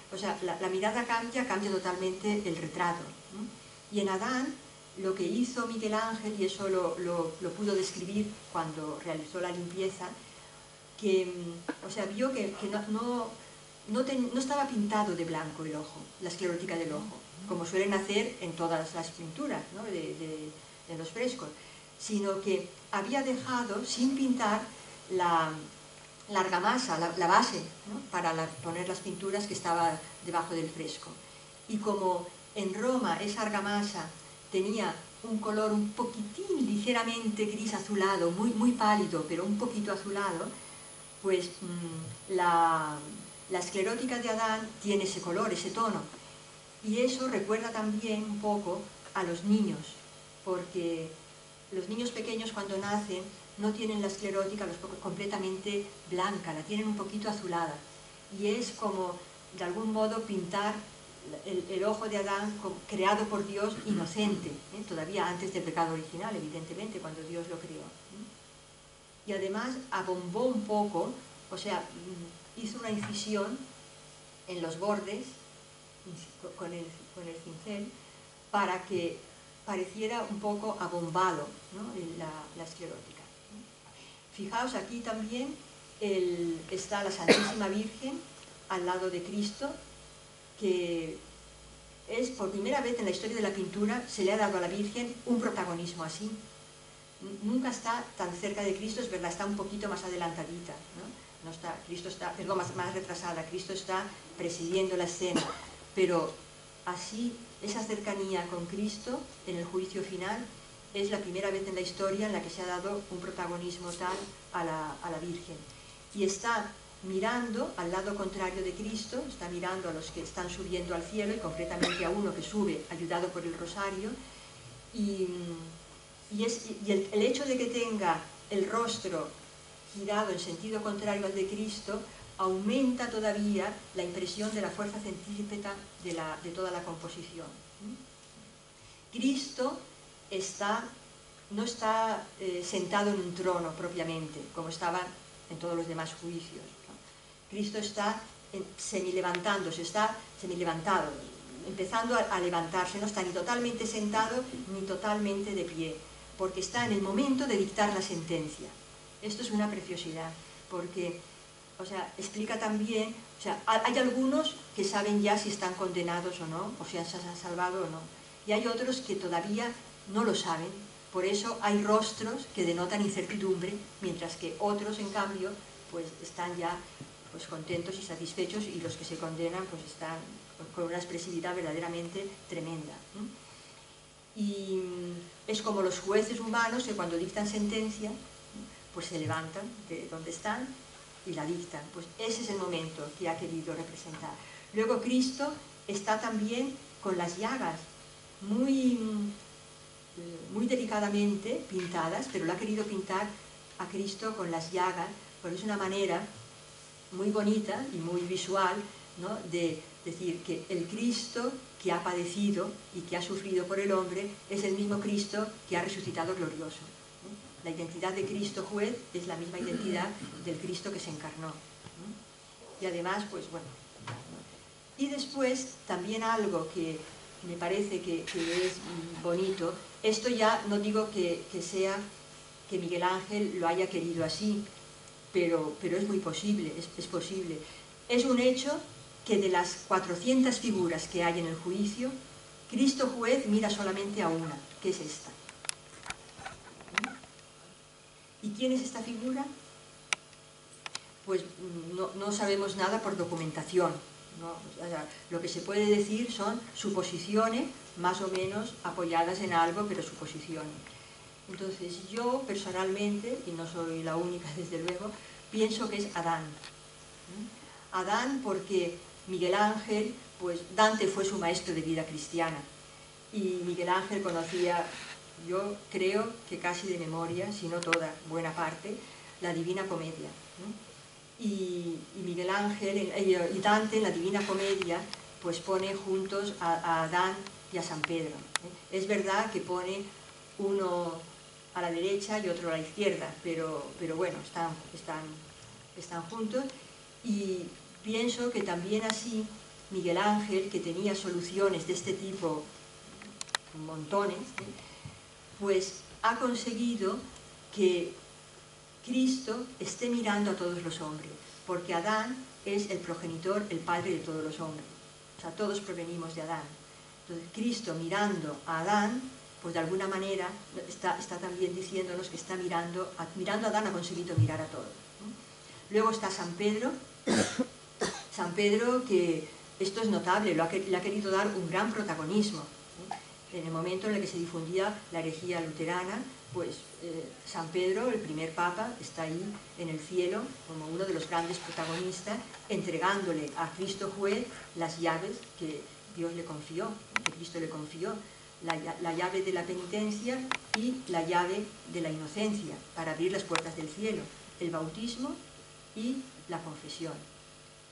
la mirada cambia totalmente el retrato. Y en Adán, lo que hizo Miguel Ángel, y eso lo pudo describir cuando realizó la limpieza, que, vio que no estaba pintado de blanco el ojo, la esclerótica del ojo, como suelen hacer en todas las pinturas, ¿no? de los frescos, sino que había dejado sin pintar la argamasa, la base, ¿no? Para poner las pinturas que estaba debajo del fresco. Y como en Roma esa argamasa tenía un color un poquitín ligeramente gris azulado, muy pálido, pero un poquito azulado, pues la esclerótica de Adán tiene ese color, ese tono. Y eso recuerda también un poco a los niños, porque los niños pequeños cuando nacen no tienen la esclerótica completamente blanca, la tienen un poquito azulada. Y es como, de algún modo, pintar el ojo de Adán creado por Dios inocente, todavía antes del pecado original, evidentemente, cuando Dios lo creó. Y además abombó un poco, hizo una incisión en los bordes con el cincel para que pareciera un poco abombado, ¿no? la esclerótica. Fijaos, aquí también está la Santísima Virgen al lado de Cristo, que es por primera vez en la historia de la pintura se le ha dado a la Virgen un protagonismo así. nunca está tan cerca de Cristo, es verdad, está un poquito más adelantadita, ¿no? No está, Cristo está, perdón, más retrasada, Cristo está presidiendo la escena, pero así, esa cercanía con Cristo en el juicio final es la primera vez en la historia en la que se ha dado un protagonismo tal a la Virgen. Y está mirando al lado contrario de Cristo, está mirando a los que están subiendo al cielo y concretamente a uno que sube ayudado por el rosario, y el hecho de que tenga el rostro girado en sentido contrario al de Cristo aumenta todavía la impresión de la fuerza centrípeta de toda la composición. Cristo no está sentado en un trono propiamente, como estaba en todos los demás juicios, ¿no? Cristo está semilevantado, empezando a levantarse, no está ni totalmente sentado ni totalmente de pie, porque está en el momento de dictar la sentencia. Esto es una preciosidad, porque, o sea, explica también, o sea, hay algunos que saben ya si están condenados o no, o si se han salvado o no, y hay otros que todavía no lo saben. Por eso hay rostros que denotan incertidumbre, mientras que otros, en cambio, pues están ya pues contentos y satisfechos, y los que se condenan pues están con una expresividad verdaderamente tremenda, ¿no? Y es como los jueces humanos que cuando dictan sentencia, pues se levantan de donde están y la dictan. Pues ese es el momento que ha querido representar. Luego Cristo está también con las llagas muy delicadamente pintadas, pero lo ha querido pintar a Cristo con las llagas, porque es una manera muy bonita y muy visual, ¿no?, de decir que el Cristo que ha padecido y que ha sufrido por el hombre es el mismo Cristo que ha resucitado glorioso. La identidad de Cristo juez es la misma identidad del Cristo que se encarnó. Y además, pues bueno. Y después, también algo que me parece que es bonito, esto ya no digo que sea que Miguel Ángel lo haya querido así, pero es muy posible, es posible. Es un hecho que de las 400 figuras que hay en el juicio, Cristo juez mira solamente a una, que es esta. ¿Y quién es esta figura? Pues no sabemos nada por documentación, ¿no? O sea, lo que se puede decir son suposiciones, más o menos apoyadas en algo, pero suposiciones. Entonces yo personalmente, y no soy la única desde luego, pienso que es Adán. Adán porque Miguel Ángel, pues Dante fue su maestro de vida cristiana, y Miguel Ángel conocía, yo creo que casi de memoria, si no toda, buena parte, la Divina Comedia, ¿no? Y Miguel Ángel y Dante en la Divina Comedia pues pone juntos a Adán y a San Pedro, ¿eh? Es verdad que pone uno a la derecha y otro a la izquierda, pero bueno, están juntos, y pienso que también así Miguel Ángel, que tenía soluciones de este tipo, montones, pues ha conseguido que Cristo esté mirando a todos los hombres, porque Adán es el progenitor, el padre de todos los hombres. O sea, todos provenimos de Adán. Entonces, Cristo mirando a Adán, pues de alguna manera está también diciéndonos que está mirando a Adán, ha conseguido mirar a todos, ¿no? Luego está San Pedro, que esto es notable, le ha querido dar un gran protagonismo, ¿eh? En el momento en el que se difundía la herejía luterana, pues San Pedro, el primer papa, está ahí en el cielo como uno de los grandes protagonistas, entregándole a Cristo juez las llaves que Dios le confió, que Cristo le confió, la llave de la penitencia y la llave de la inocencia, para abrir las puertas del cielo, el bautismo y la confesión.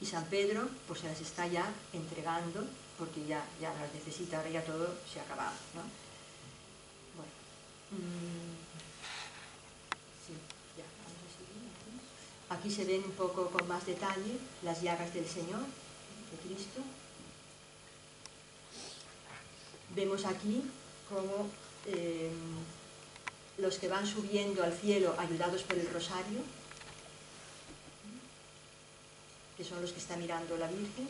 Y San Pedro pues se las está ya entregando, porque ya las necesita, ahora ya todo se ha acabado, ¿no? Bueno, sí, ya, vamos a seguir aquí. Aquí se ven un poco con más detalle las llagas del Señor, de Cristo. Vemos aquí cómo los que van subiendo al cielo ayudados por el rosario, que son los que está mirando la Virgen,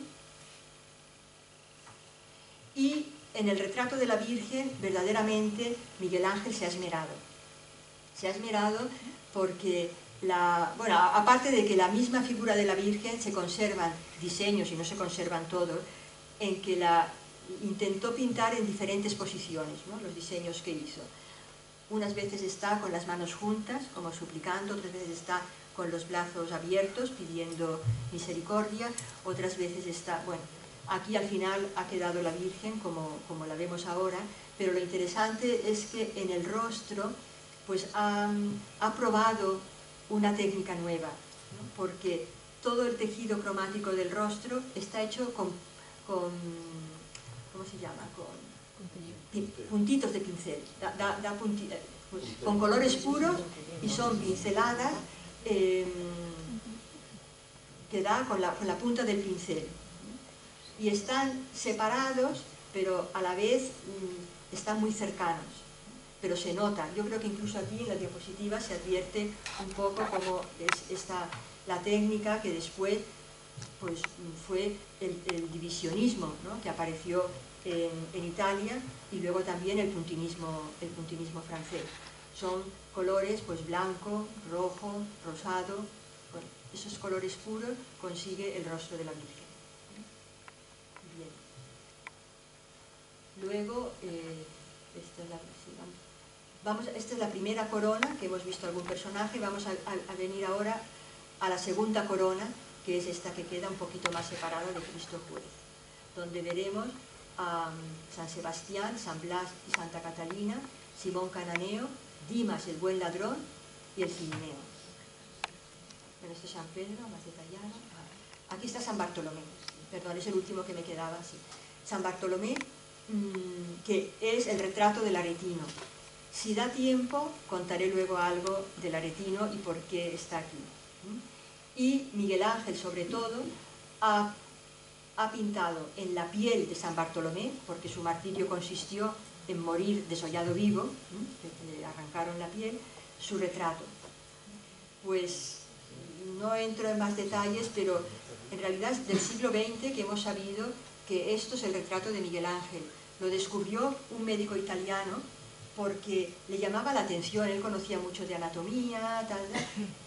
y en el retrato de la Virgen verdaderamente Miguel Ángel se ha esmerado. Se ha esmerado porque, bueno, aparte de que la misma figura de la Virgen se conservan diseños y no se conservan todos, en que la intentó pintar en diferentes posiciones, ¿no? Los diseños que hizo. Unas veces está con las manos juntas, como suplicando, otras veces está con los brazos abiertos, pidiendo misericordia, otras veces está, bueno, aquí al final ha quedado la Virgen como la vemos ahora, pero lo interesante es que en el rostro pues ha probado una técnica nueva, ¿no? Porque todo el tejido cromático del rostro está hecho con ¿cómo se llama? Puntitos de pincel, con colores puros, y son pinceladas que da con la punta del pincel. Y están separados, pero a la vez están muy cercanos, pero se nota. Yo creo que incluso aquí en la diapositiva se advierte un poco cómo es la técnica que después pues, fue el divisionismo, ¿no? Que apareció en Italia, y luego también el puntinismo francés. Son colores pues blanco, rojo, rosado. Bueno, esos colores puros consigue el rostro de la Virgen. Bien. Luego, esta es la primera corona que hemos visto algún personaje. Vamos a venir ahora a la segunda corona, que es esta que queda un poquito más separada de Cristo Juez, donde veremos a San Sebastián, San Blas y Santa Catalina, Simón Cananeo, Dimas el buen ladrón y el Cirineo. Bueno, este es San Pedro, más detallado. Aquí está San Bartolomé, perdón, es el último que me quedaba, sí. San Bartolomé, que es el retrato del Aretino. Si da tiempo, contaré luego algo del Aretino y por qué está aquí. Y Miguel Ángel, sobre todo, ha pintado en la piel de San Bartolomé, porque su martirio consistió en morir desollado vivo, le arrancaron la piel, su retrato. Pues no entro en más detalles, pero en realidad es del siglo XX que hemos sabido que esto es el retrato de Miguel Ángel. Lo descubrió un médico italiano porque le llamaba la atención, él conocía mucho de anatomía,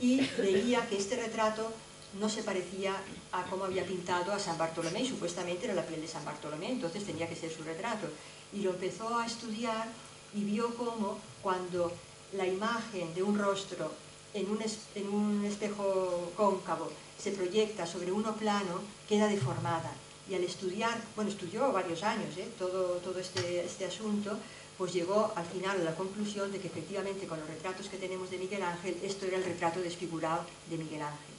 y veía que este retrato no se parecía a cómo había pintado a San Bartolomé, y supuestamente era la piel de San Bartolomé, entonces tenía que ser su retrato. Y lo empezó a estudiar y vio cómo cuando la imagen de un rostro en un espejo cóncavo se proyecta sobre uno plano, queda deformada. Y al estudiar, bueno, estudió varios años todo este asunto, pues llegó al final a la conclusión de que efectivamente con los retratos que tenemos de Miguel Ángel, esto era el retrato desfigurado de Miguel Ángel.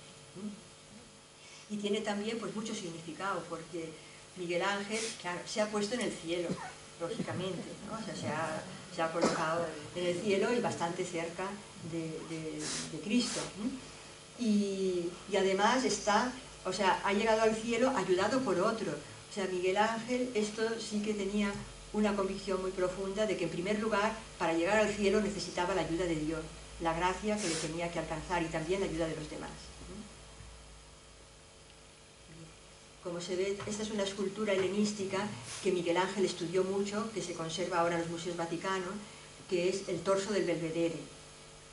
Y tiene también pues mucho significado, porque Miguel Ángel, claro, se ha puesto en el cielo, lógicamente, ¿no? O sea, se ha colocado en el cielo y bastante cerca de Cristo. Y además ha llegado al cielo ayudado por otro. O sea, Miguel Ángel, esto sí que tenía una convicción muy profunda de que en primer lugar, para llegar al cielo necesitaba la ayuda de Dios, la gracia que le tenía que alcanzar y también la ayuda de los demás. Como se ve, esta es una escultura helenística que Miguel Ángel estudió mucho, que se conserva ahora en los museos vaticanos, que es el torso del Belvedere.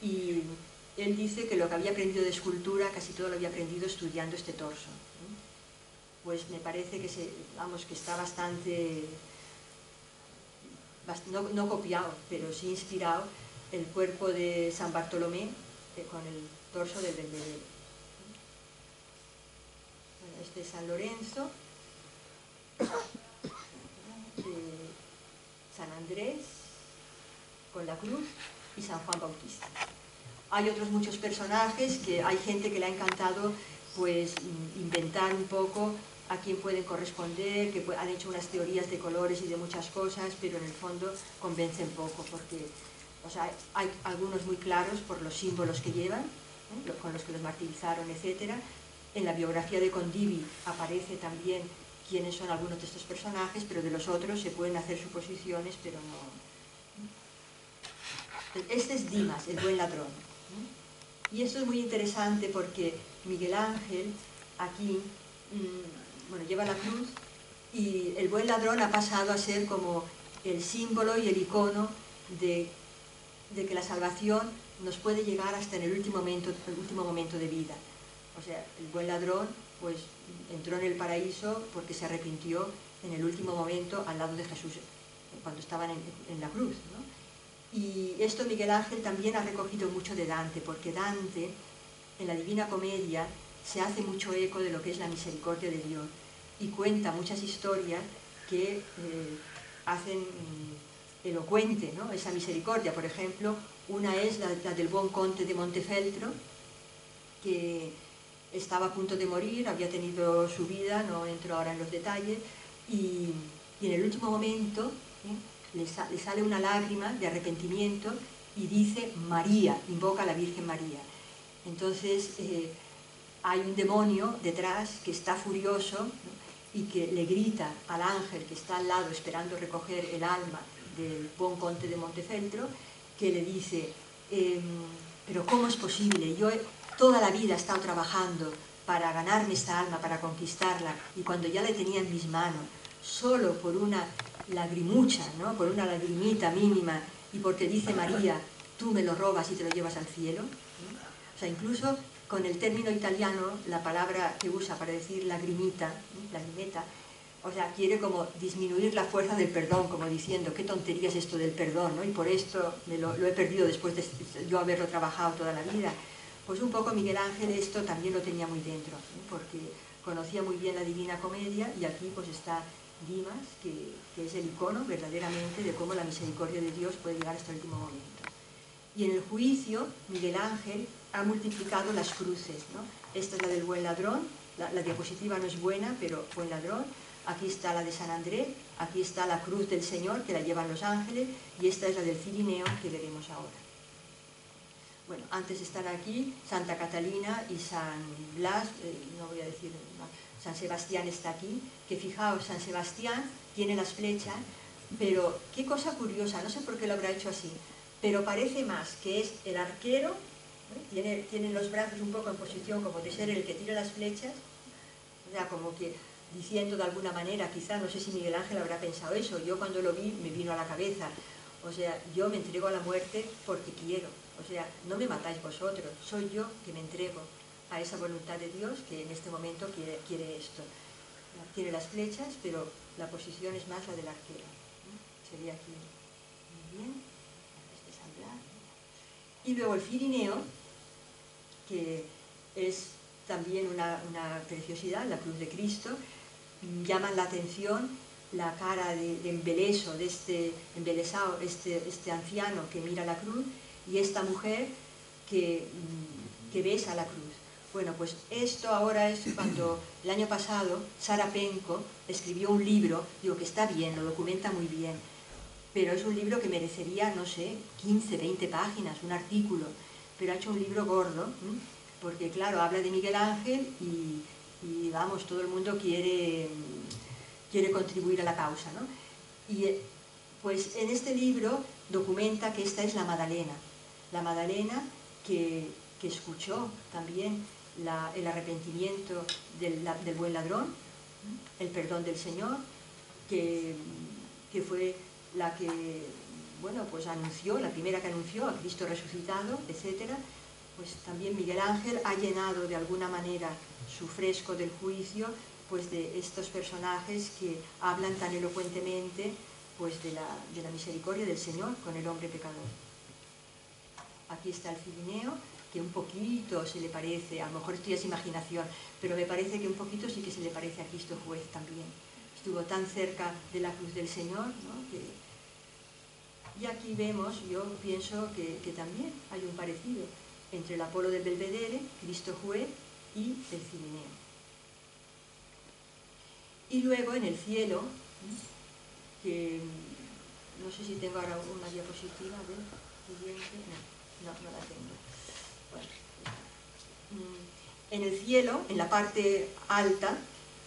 Y él dice que lo que había aprendido de escultura, casi todo lo había aprendido estudiando este torso. Pues me parece que, que está bastante, no copiado, pero sí inspirado el cuerpo de San Bartolomé con el torso del Belvedere. Este es San Lorenzo, San Andrés con la cruz y San Juan Bautista. Hay otros muchos personajes que hay gente que le ha encantado pues inventar un poco a quién pueden corresponder, que han hecho unas teorías de colores y de muchas cosas, pero en el fondo convencen poco, porque hay algunos muy claros por los símbolos que llevan, con los que los martirizaron, etcétera. En la biografía de Condivi aparece también quiénes son algunos de estos personajes, pero de los otros se pueden hacer suposiciones, pero no. Este es Dimas, el buen ladrón. Y esto es muy interesante porque Miguel Ángel aquí lleva la cruz, y el buen ladrón ha pasado a ser como el símbolo y el icono de de que la salvación nos puede llegar hasta en el último momento de vida. O sea, el buen ladrón pues entró en el paraíso porque se arrepintió en el último momento al lado de Jesús, cuando estaban en la cruz, ¿no? Y esto Miguel Ángel también ha recogido mucho de Dante, porque Dante, en la Divina Comedia, se hace mucho eco de lo que es la misericordia de Dios y cuenta muchas historias que hacen elocuente, ¿no?, esa misericordia. Por ejemplo, una es la del buen conde de Montefeltro, que estaba a punto de morir, había tenido su vida, no entro ahora en los detalles, y en el último momento le sale una lágrima de arrepentimiento y dice María, invoca a la Virgen María. Entonces hay un demonio detrás que está furioso, ¿no?, y que le grita al ángel que está al lado esperando recoger el alma del buen conde de Montefeltro, que le dice, pero ¿cómo es posible? Yo toda la vida he estado trabajando para ganarme esta alma, para conquistarla, y cuando ya la tenía en mis manos, solo por una lagrimucha, ¿no?, por una lagrimita mínima, y porque dice María, tú me lo robas y te lo llevas al cielo, ¿no? O sea, incluso con el término italiano, la palabra que usa para decir lagrimita, ¿no?, lagrimeta, o sea, quiere como disminuir la fuerza del perdón, como diciendo, qué tontería es esto del perdón, ¿no?, y por esto lo he perdido después de yo haberlo trabajado toda la vida. Pues un poco Miguel Ángel esto también lo tenía muy dentro, ¿no?, porque conocía muy bien la Divina Comedia, y aquí pues está Dimas, que es el icono verdaderamente de cómo la misericordia de Dios puede llegar hasta el último momento. Y en el juicio, Miguel Ángel ha multiplicado las cruces, ¿no? Esta es la del buen ladrón, la diapositiva no es buena, pero buen ladrón. Aquí está la de San Andrés, aquí está la cruz del Señor, que la llevan los ángeles, y esta es la del Cirineo, que veremos ahora. Bueno, antes están aquí Santa Catalina y San Blas, no voy a decir, no, San Sebastián está aquí, que fijaos, San Sebastián tiene las flechas, pero qué cosa curiosa, no sé por qué lo habrá hecho así, pero parece más que es el arquero, ¿eh? Tiene los brazos un poco en posición como de ser el que tira las flechas, o sea, como que diciendo de alguna manera, quizá, no sé si Miguel Ángel habrá pensado eso, yo cuando lo vi me vino a la cabeza, o sea, yo me entrego a la muerte porque quiero, o sea, no me matáis vosotros, soy yo que me entrego a esa voluntad de Dios que en este momento quiere esto. Tiene las flechas, pero la posición es más la del arquero. Sería aquí, muy bien, este San Blas. Y luego el Cirineo, que es también una preciosidad, la cruz de Cristo. Llaman la atención la cara de embeleso, de este embelesado, este anciano que mira la cruz, y esta mujer que besa la cruz. Bueno, pues esto ahora es cuando el año pasado Sara Penco escribió un libro, digo que está bien, lo documenta muy bien, pero es un libro que merecería, no sé, 15, 20 páginas, un artículo, pero ha hecho un libro gordo, porque claro, habla de Miguel Ángel y vamos, todo el mundo quiere contribuir a la causa, ¿no? Y pues en este libro documenta que esta es la Madalena que escuchó también el arrepentimiento del buen ladrón, el perdón del Señor, que fue la que, bueno, pues anunció, la primera que anunció a Cristo resucitado, etcétera. Pues también Miguel Ángel ha llenado de alguna manera su fresco del juicio, pues de estos personajes que hablan tan elocuentemente pues de la misericordia del Señor con el hombre pecador. Aquí está el Cirineo, que un poquito se le parece, a lo mejor esto ya es imaginación, pero me parece que un poquito sí que se le parece a Cristo Juez también. Estuvo tan cerca de la cruz del Señor, ¿no? Y aquí vemos, yo pienso que también hay un parecido entre el Apolo del Belvedere, Cristo Juez y el Cirineo. Y luego en el cielo, que no sé si tengo ahora una diapositiva, a ver, no la tengo. Bueno, en el cielo, en la parte alta,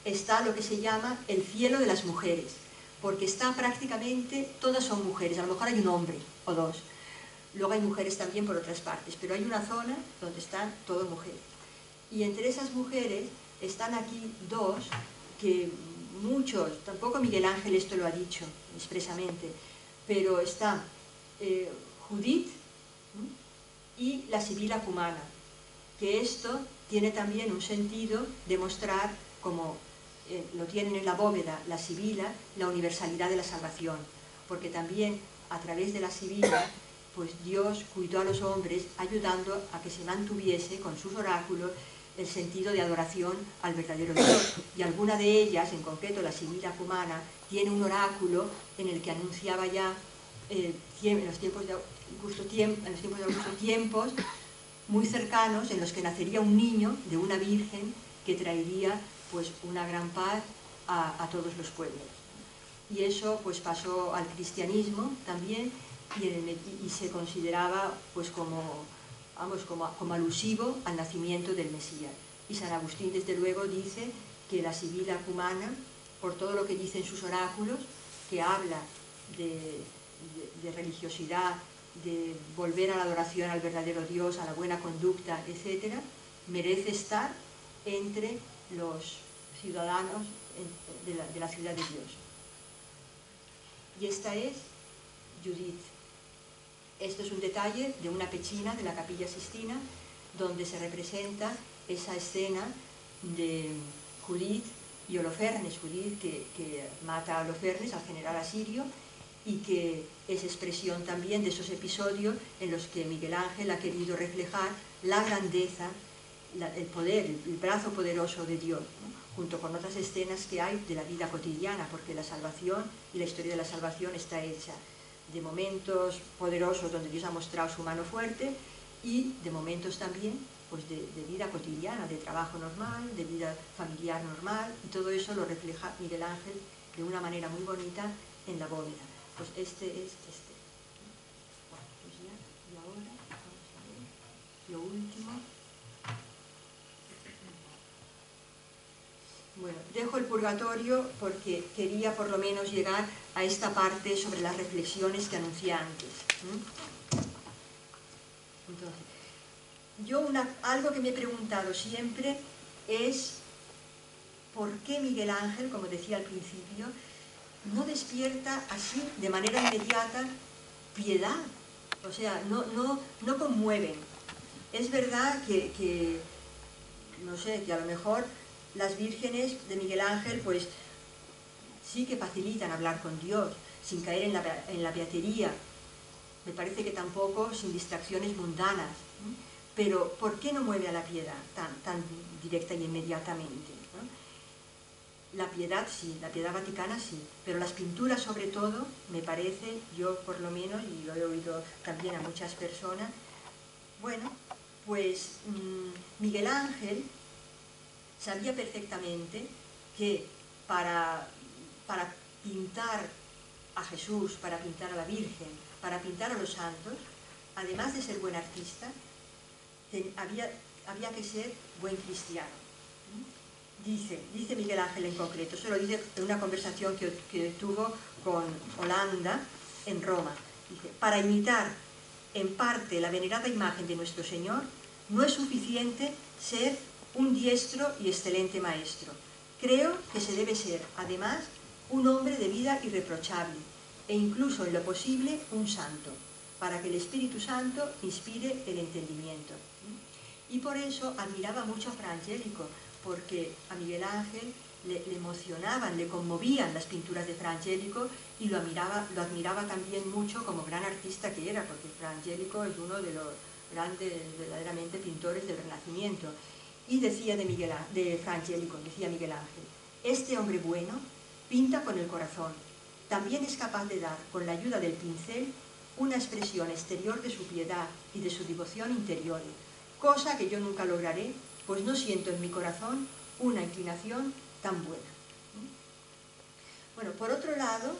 está lo que se llama el cielo de las mujeres, porque está prácticamente, todas son mujeres, a lo mejor hay un hombre o dos, luego hay mujeres también por otras partes, pero hay una zona donde están todas mujeres. Y entre esas mujeres están aquí dos que muchos, tampoco Miguel Ángel esto lo ha dicho expresamente, pero está Judith, y la Sibila cumana, que esto tiene también un sentido de mostrar, como lo tienen en la bóveda la Sibila, la universalidad de la salvación, porque también a través de la Sibila pues Dios cuidó a los hombres ayudando a que se mantuviese con sus oráculos el sentido de adoración al verdadero Dios. Y alguna de ellas, en concreto la Sibila cumana, tiene un oráculo en el que anunciaba ya en los tiempos de Augusto, tiempos muy cercanos en los que nacería un niño de una virgen que traería pues una gran paz a todos los pueblos. Y eso pues pasó al cristianismo también y se consideraba pues como alusivo al nacimiento del Mesías. Y San Agustín desde luego dice que la Sibila cumana, por todo lo que dicen sus oráculos, que habla de religiosidad, de volver a la adoración al verdadero Dios, a la buena conducta, etc., merece estar entre los ciudadanos de la ciudad de Dios. Y esta es Judith. Esto es un detalle de una pechina de la Capilla Sistina, donde se representa esa escena de Judith y Holofernes, Judith que mata a Holofernes, al general asirio, y que es expresión también de esos episodios en los que Miguel Ángel ha querido reflejar la grandeza, el poder, el brazo poderoso de Dios, ¿no? Junto con otras escenas que hay de la vida cotidiana, porque la salvación y la historia de la salvación está hecha de momentos poderosos donde Dios ha mostrado su mano fuerte y de momentos también pues de vida cotidiana, de trabajo normal, de vida familiar normal, y todo eso lo refleja Miguel Ángel de una manera muy bonita en la bóveda. Pues este es este. Bueno, pues ya, y ahora vamos a ver lo último. Bueno, dejo el purgatorio porque quería por lo menos llegar a esta parte sobre las reflexiones que anuncié antes. Entonces, algo que me he preguntado siempre es ¿por qué Miguel Ángel, como decía al principio, no despierta así de manera inmediata piedad? O sea, no conmueven. Es verdad que no sé, que a lo mejor las vírgenes de Miguel Ángel pues sí que facilitan hablar con Dios sin caer en la beatería. Me parece que tampoco sin distracciones mundanas. Pero ¿por qué no mueve a la piedad tan directa y inmediatamente? La piedad sí, la piedad vaticana sí, pero las pinturas sobre todo, me parece, yo por lo menos, y lo he oído también a muchas personas, bueno, pues Miguel Ángel sabía perfectamente que para pintar a Jesús, para pintar a la Virgen, para pintar a los santos, además de ser buen artista, había que ser buen cristiano. Dice Miguel Ángel en concreto, se lo dice en una conversación que tuvo con Holanda en Roma. Dice, para imitar en parte la venerada imagen de nuestro Señor, no es suficiente ser un diestro y excelente maestro. Creo que se debe ser, además, un hombre de vida irreprochable e incluso en lo posible un santo, para que el Espíritu Santo inspire el entendimiento. Y por eso admiraba mucho a Fra Angelico, porque a Miguel Ángel le emocionaban, le conmovían las pinturas de Fra Angelico y lo admiraba también mucho como gran artista que era, porque Fra Angelico es uno de los grandes, verdaderamente, pintores del Renacimiento. Y decía de Fra Angelico, decía Miguel Ángel, este hombre bueno pinta con el corazón, también es capaz de dar, con la ayuda del pincel, una expresión exterior de su piedad y de su devoción interior, cosa que yo nunca lograré, pues no siento en mi corazón una inclinación tan buena. Bueno, por otro lado,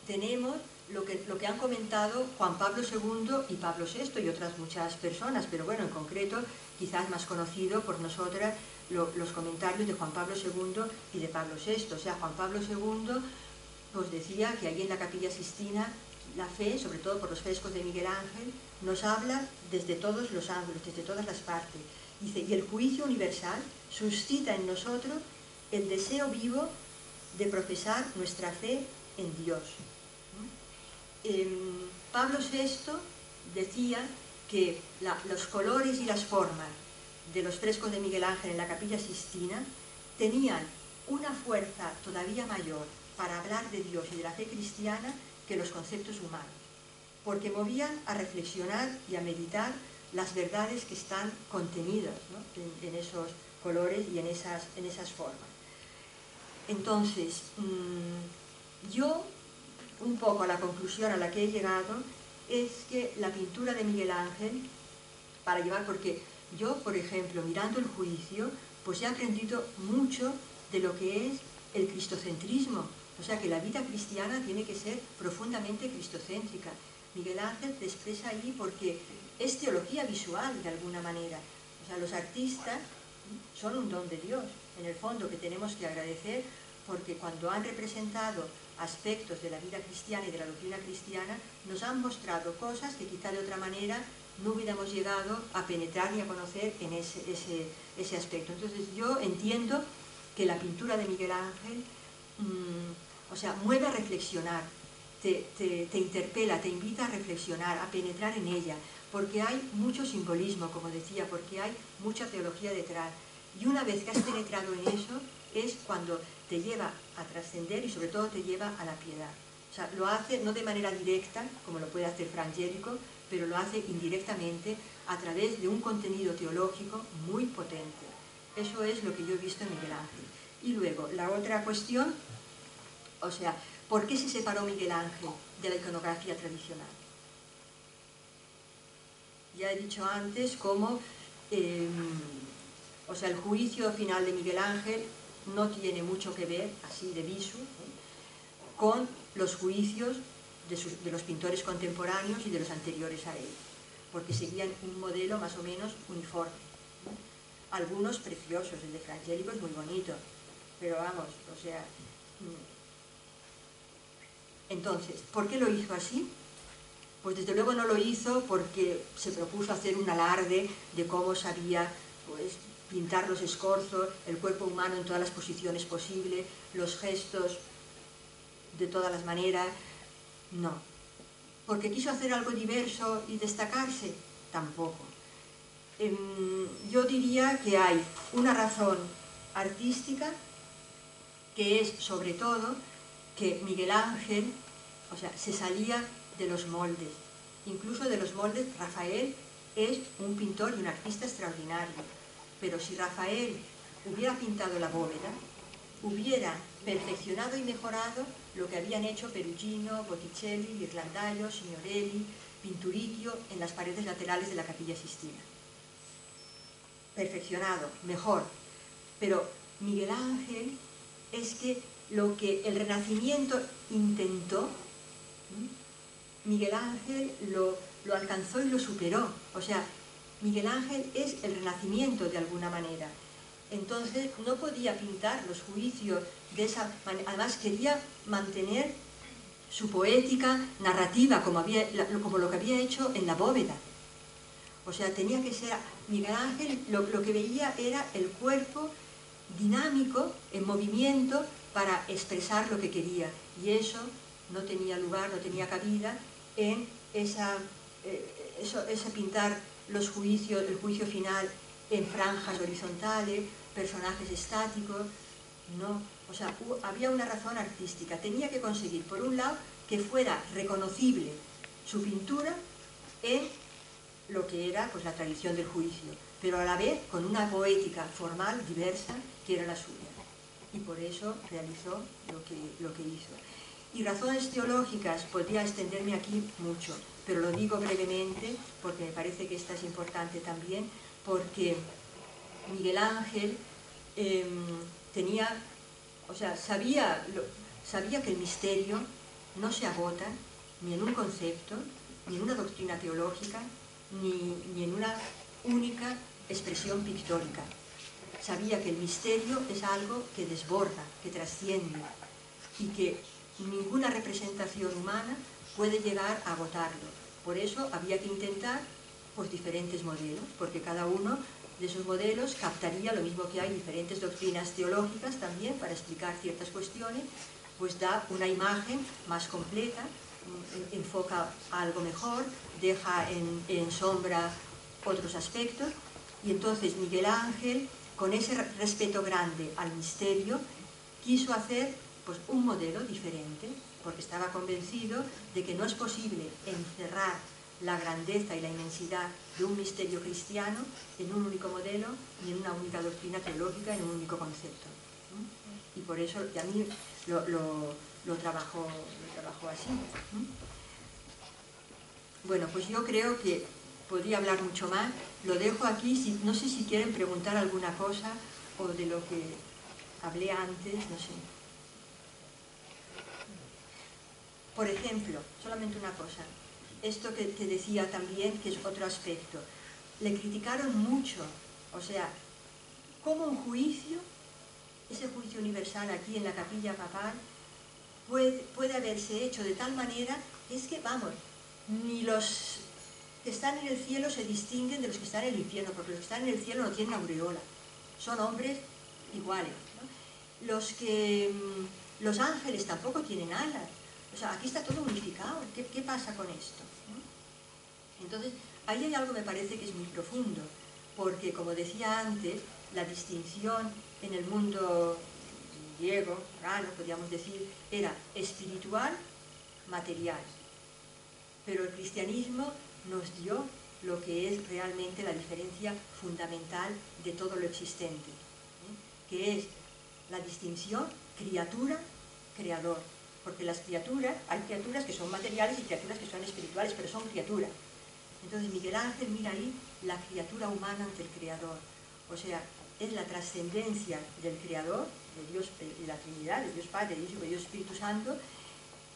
tenemos lo que han comentado Juan Pablo II y Pablo VI y otras muchas personas, pero bueno, en concreto, quizás más conocido por nosotras los comentarios de Juan Pablo II y de Pablo VI. O sea, Juan Pablo II pues decía que ahí en la Capilla Sistina la fe, sobre todo por los frescos de Miguel Ángel, nos habla desde todos los ángulos, desde todas las partes. Dice, y el juicio universal suscita en nosotros el deseo vivo de profesar nuestra fe en Dios. Pablo VI decía que los colores y las formas de los frescos de Miguel Ángel en la Capilla Sixtina tenían una fuerza todavía mayor para hablar de Dios y de la fe cristiana que los conceptos humanos, porque movían a reflexionar y a meditar las verdades que están contenidas, ¿no?, en esos colores y en esas formas. Entonces, yo, un poco a la conclusión a la que he llegado, es que la pintura de Miguel Ángel, para llevar, porque yo, por ejemplo, mirando el juicio, pues he aprendido mucho de lo que es el cristocentrismo, o sea que la vida cristiana tiene que ser profundamente cristocéntrica. Miguel Ángel te expresa ahí porque es teología visual de alguna manera, o sea, los artistas son un don de Dios, en el fondo, que tenemos que agradecer, porque cuando han representado aspectos de la vida cristiana y de la doctrina cristiana, nos han mostrado cosas que quizá de otra manera no hubiéramos llegado a penetrar y a conocer en ese aspecto. Entonces yo entiendo que la pintura de Miguel Ángel, o sea, mueve a reflexionar, te interpela, te invita a reflexionar, a penetrar en ella, porque hay mucho simbolismo, como decía, porque hay mucha teología detrás. Y una vez que has penetrado en eso, es cuando te lleva a trascender y sobre todo te lleva a la piedad. O sea, lo hace no de manera directa, como lo puede hacer Fra Angelico, pero lo hace indirectamente a través de un contenido teológico muy potente. Eso es lo que yo he visto en Miguel Ángel. Y luego, la otra cuestión, o sea, ¿por qué se separó Miguel Ángel de la iconografía tradicional? Ya he dicho antes cómo, o sea, el juicio final de Miguel Ángel no tiene mucho que ver, así de visu, con los juicios de los pintores contemporáneos y de los anteriores a él, porque seguían un modelo más o menos uniforme. Algunos preciosos, el de Fra Angelico es muy bonito, pero vamos, o sea... Entonces, ¿por qué lo hizo así? Pues desde luego no lo hizo porque se propuso hacer un alarde de cómo sabía, pues, pintar los escorzos, el cuerpo humano en todas las posiciones posibles, los gestos de todas las maneras. No. ¿Porque quiso hacer algo diverso y destacarse? Tampoco. Yo diría que hay una razón artística, que es sobre todo que Miguel Ángel, o sea, se salía de los moldes, incluso de los moldes. Rafael es un pintor y un artista extraordinario, pero si Rafael hubiera pintado la bóveda, hubiera perfeccionado y mejorado lo que habían hecho Perugino, Botticelli, Ghirlandaio, Signorelli, Pinturicchio en las paredes laterales de la Capilla Sixtina. Perfeccionado, mejor. Pero Miguel Ángel es que lo que el Renacimiento intentó, Miguel Ángel lo alcanzó y lo superó. O sea, Miguel Ángel es el Renacimiento de alguna manera. Entonces no podía pintar los juicios de esa manera. Además quería mantener su poética narrativa como lo que había hecho en la bóveda. O sea, tenía que ser... Miguel Ángel lo que veía era el cuerpo dinámico, en movimiento, para expresar lo que quería. Y eso no tenía lugar, no tenía cabida en ese pintar los juicios, el juicio final en franjas horizontales, personajes estáticos. No, o sea, había una razón artística. Tenía que conseguir, por un lado, que fuera reconocible su pintura en lo que era, pues, la tradición del juicio, pero a la vez con una poética formal diversa que era la suya. Y por eso realizó lo que hizo. Y razones teológicas, podría extenderme aquí mucho, pero lo digo brevemente porque me parece que esta es importante también, porque Miguel Ángel tenía, o sea, sabía que el misterio no se agota ni en un concepto, ni en una doctrina teológica, ni en una única expresión pictórica. Sabía que el misterio es algo que desborda, que trasciende, y que ninguna representación humana puede llegar a agotarlo. Por eso había que intentar, pues, diferentes modelos, porque cada uno de esos modelos captaría lo mismo que hay diferentes doctrinas teológicas también para explicar ciertas cuestiones, pues da una imagen más completa enfoca algo mejor, deja en sombra otros aspectos, y entonces Miguel Ángel, con ese respeto grande al misterio, quiso hacer pues, un modelo diferente, porque estaba convencido de que no es posible encerrar la grandeza y la inmensidad de un misterio cristiano en un único modelo, ni en una única doctrina teológica, en un único concepto. Y por eso a mí lo trabajó así. Bueno, pues yo creo que podría hablar mucho más, lo dejo aquí, no sé si quieren preguntar alguna cosa o de lo que hablé antes, no sé. Por ejemplo, solamente una cosa, esto que decía también, que es otro aspecto, le criticaron mucho, o sea, como un juicio, ese juicio universal aquí en la capilla papal, puede haberse hecho de tal manera que es que, vamos, ni los que están en el cielo se distinguen de los que están en el infierno, porque los que están en el cielo no tienen aureola, son hombres iguales, ¿no? Los ángeles tampoco tienen alas, o sea, aquí está todo unificado. ¿Qué pasa con esto? Entonces, ahí hay algo que me parece que es muy profundo, porque, como decía antes, la distinción en el mundo griego, pagano, podríamos decir, era espiritual, material. Pero el cristianismo nos dio lo que es realmente la diferencia fundamental de todo lo existente, que es la distinción criatura-creador. Porque las criaturas, hay criaturas que son materiales y criaturas que son espirituales, pero son criaturas. Entonces Miguel Ángel mira ahí la criatura humana ante el Creador. O sea, es la trascendencia del Creador, de Dios, de la Trinidad, de Dios Padre, de Dios Hijo, de Dios Espíritu Santo,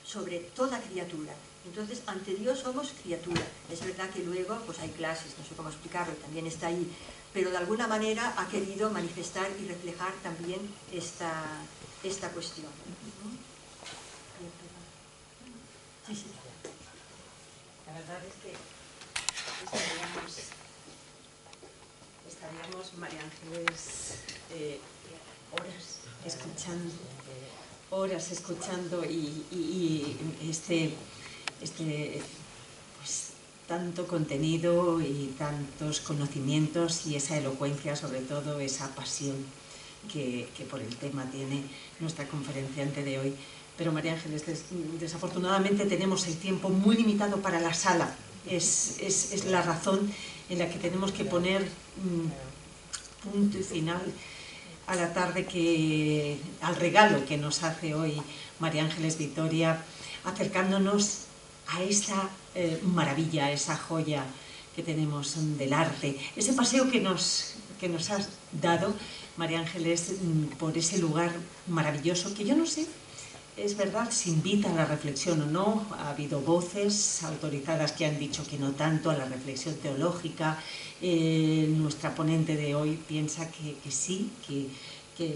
sobre toda criatura. Entonces, ante Dios somos criatura. Es verdad que luego pues hay clases, no sé cómo explicarlo, también está ahí, pero de alguna manera ha querido manifestar y reflejar también esta cuestión. Sí, sí. La verdad es que estaríamos María Ángeles, horas escuchando y pues, tanto contenido y tantos conocimientos y esa elocuencia, sobre todo esa pasión que por el tema tiene nuestra conferenciante de hoy. Pero María Ángeles, desafortunadamente tenemos el tiempo muy limitado para la sala. Es la razón en la que tenemos que poner punto y final a la tarde, al regalo que nos hace hoy María Ángeles Vitoria, acercándonos a esa maravilla, a esa joya que tenemos del arte, ese paseo que nos has dado, María Ángeles, por ese lugar maravilloso que yo no sé, es verdad, se invita a la reflexión o no. Ha habido voces autorizadas que han dicho que no tanto, a la reflexión teológica. Nuestra ponente de hoy piensa que sí, que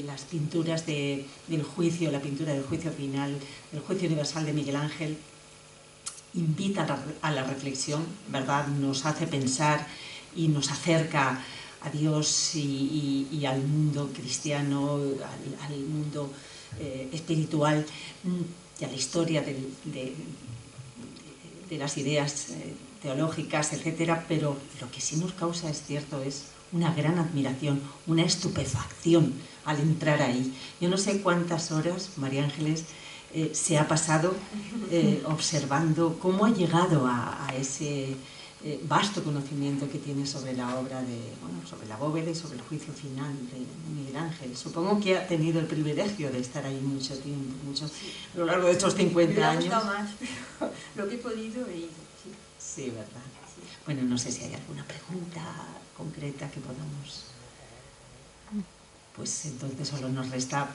las pinturas del juicio, la pintura del juicio final, del juicio universal de Miguel Ángel, invita a la reflexión, ¿verdad? Nos hace pensar y nos acerca a Dios y al mundo cristiano, al mundo espiritual y a la historia de las ideas teológicas, etcétera, pero lo que sí nos causa, es cierto, es una gran admiración, una estupefacción al entrar ahí. Yo no sé cuántas horas, María Ángeles, se ha pasado observando cómo ha llegado a ese vasto conocimiento que tiene sobre la obra sobre la bóveda y sobre el juicio final de Miguel Ángel. Supongo que ha tenido el privilegio de estar ahí mucho tiempo, a lo largo de estos 50 años. Me ha gustado más, lo que he podido he ido. Sí, ¿verdad? Sí. Bueno, no sé si hay alguna pregunta concreta que podamos. Pues entonces solo nos resta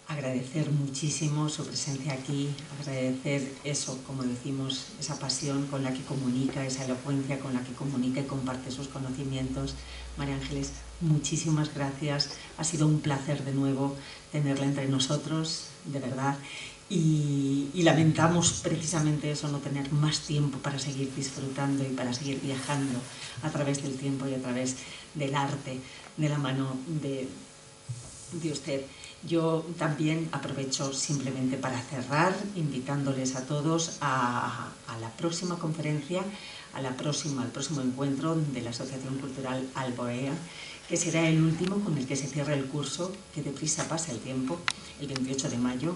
agradecer muchísimo su presencia aquí, agradecer eso, como decimos, esa pasión con la que comunica, esa elocuencia con la que comunica y comparte sus conocimientos. María Ángeles, muchísimas gracias. Ha sido un placer de nuevo tenerla entre nosotros, de verdad. Y lamentamos precisamente eso, no tener más tiempo para seguir disfrutando y para seguir viajando a través del tiempo y a través del arte, de la mano de usted. Yo también aprovecho simplemente para cerrar, invitándoles a todos a la próxima conferencia, al próximo encuentro de la Asociación Cultural Alboea, que será el último con el que se cierra el curso, que deprisa pasa el tiempo, el 28 de mayo.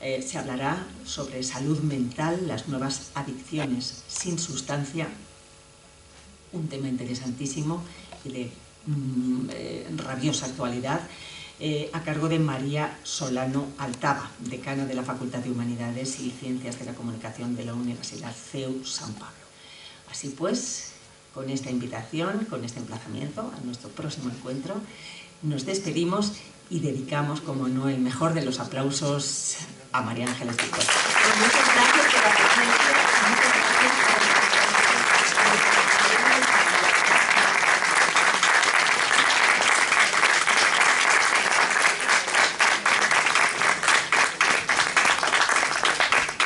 Se hablará sobre salud mental, las nuevas adicciones sin sustancia, un tema interesantísimo y de rabiosa actualidad, a cargo de María Solano Altava, decana de la Facultad de Humanidades y Ciencias de la Comunicación de la Universidad CEU San Pablo. Así pues, con esta invitación, con este emplazamiento a nuestro próximo encuentro, nos despedimos y dedicamos, como no, el mejor de los aplausos a María Ángeles Víctor.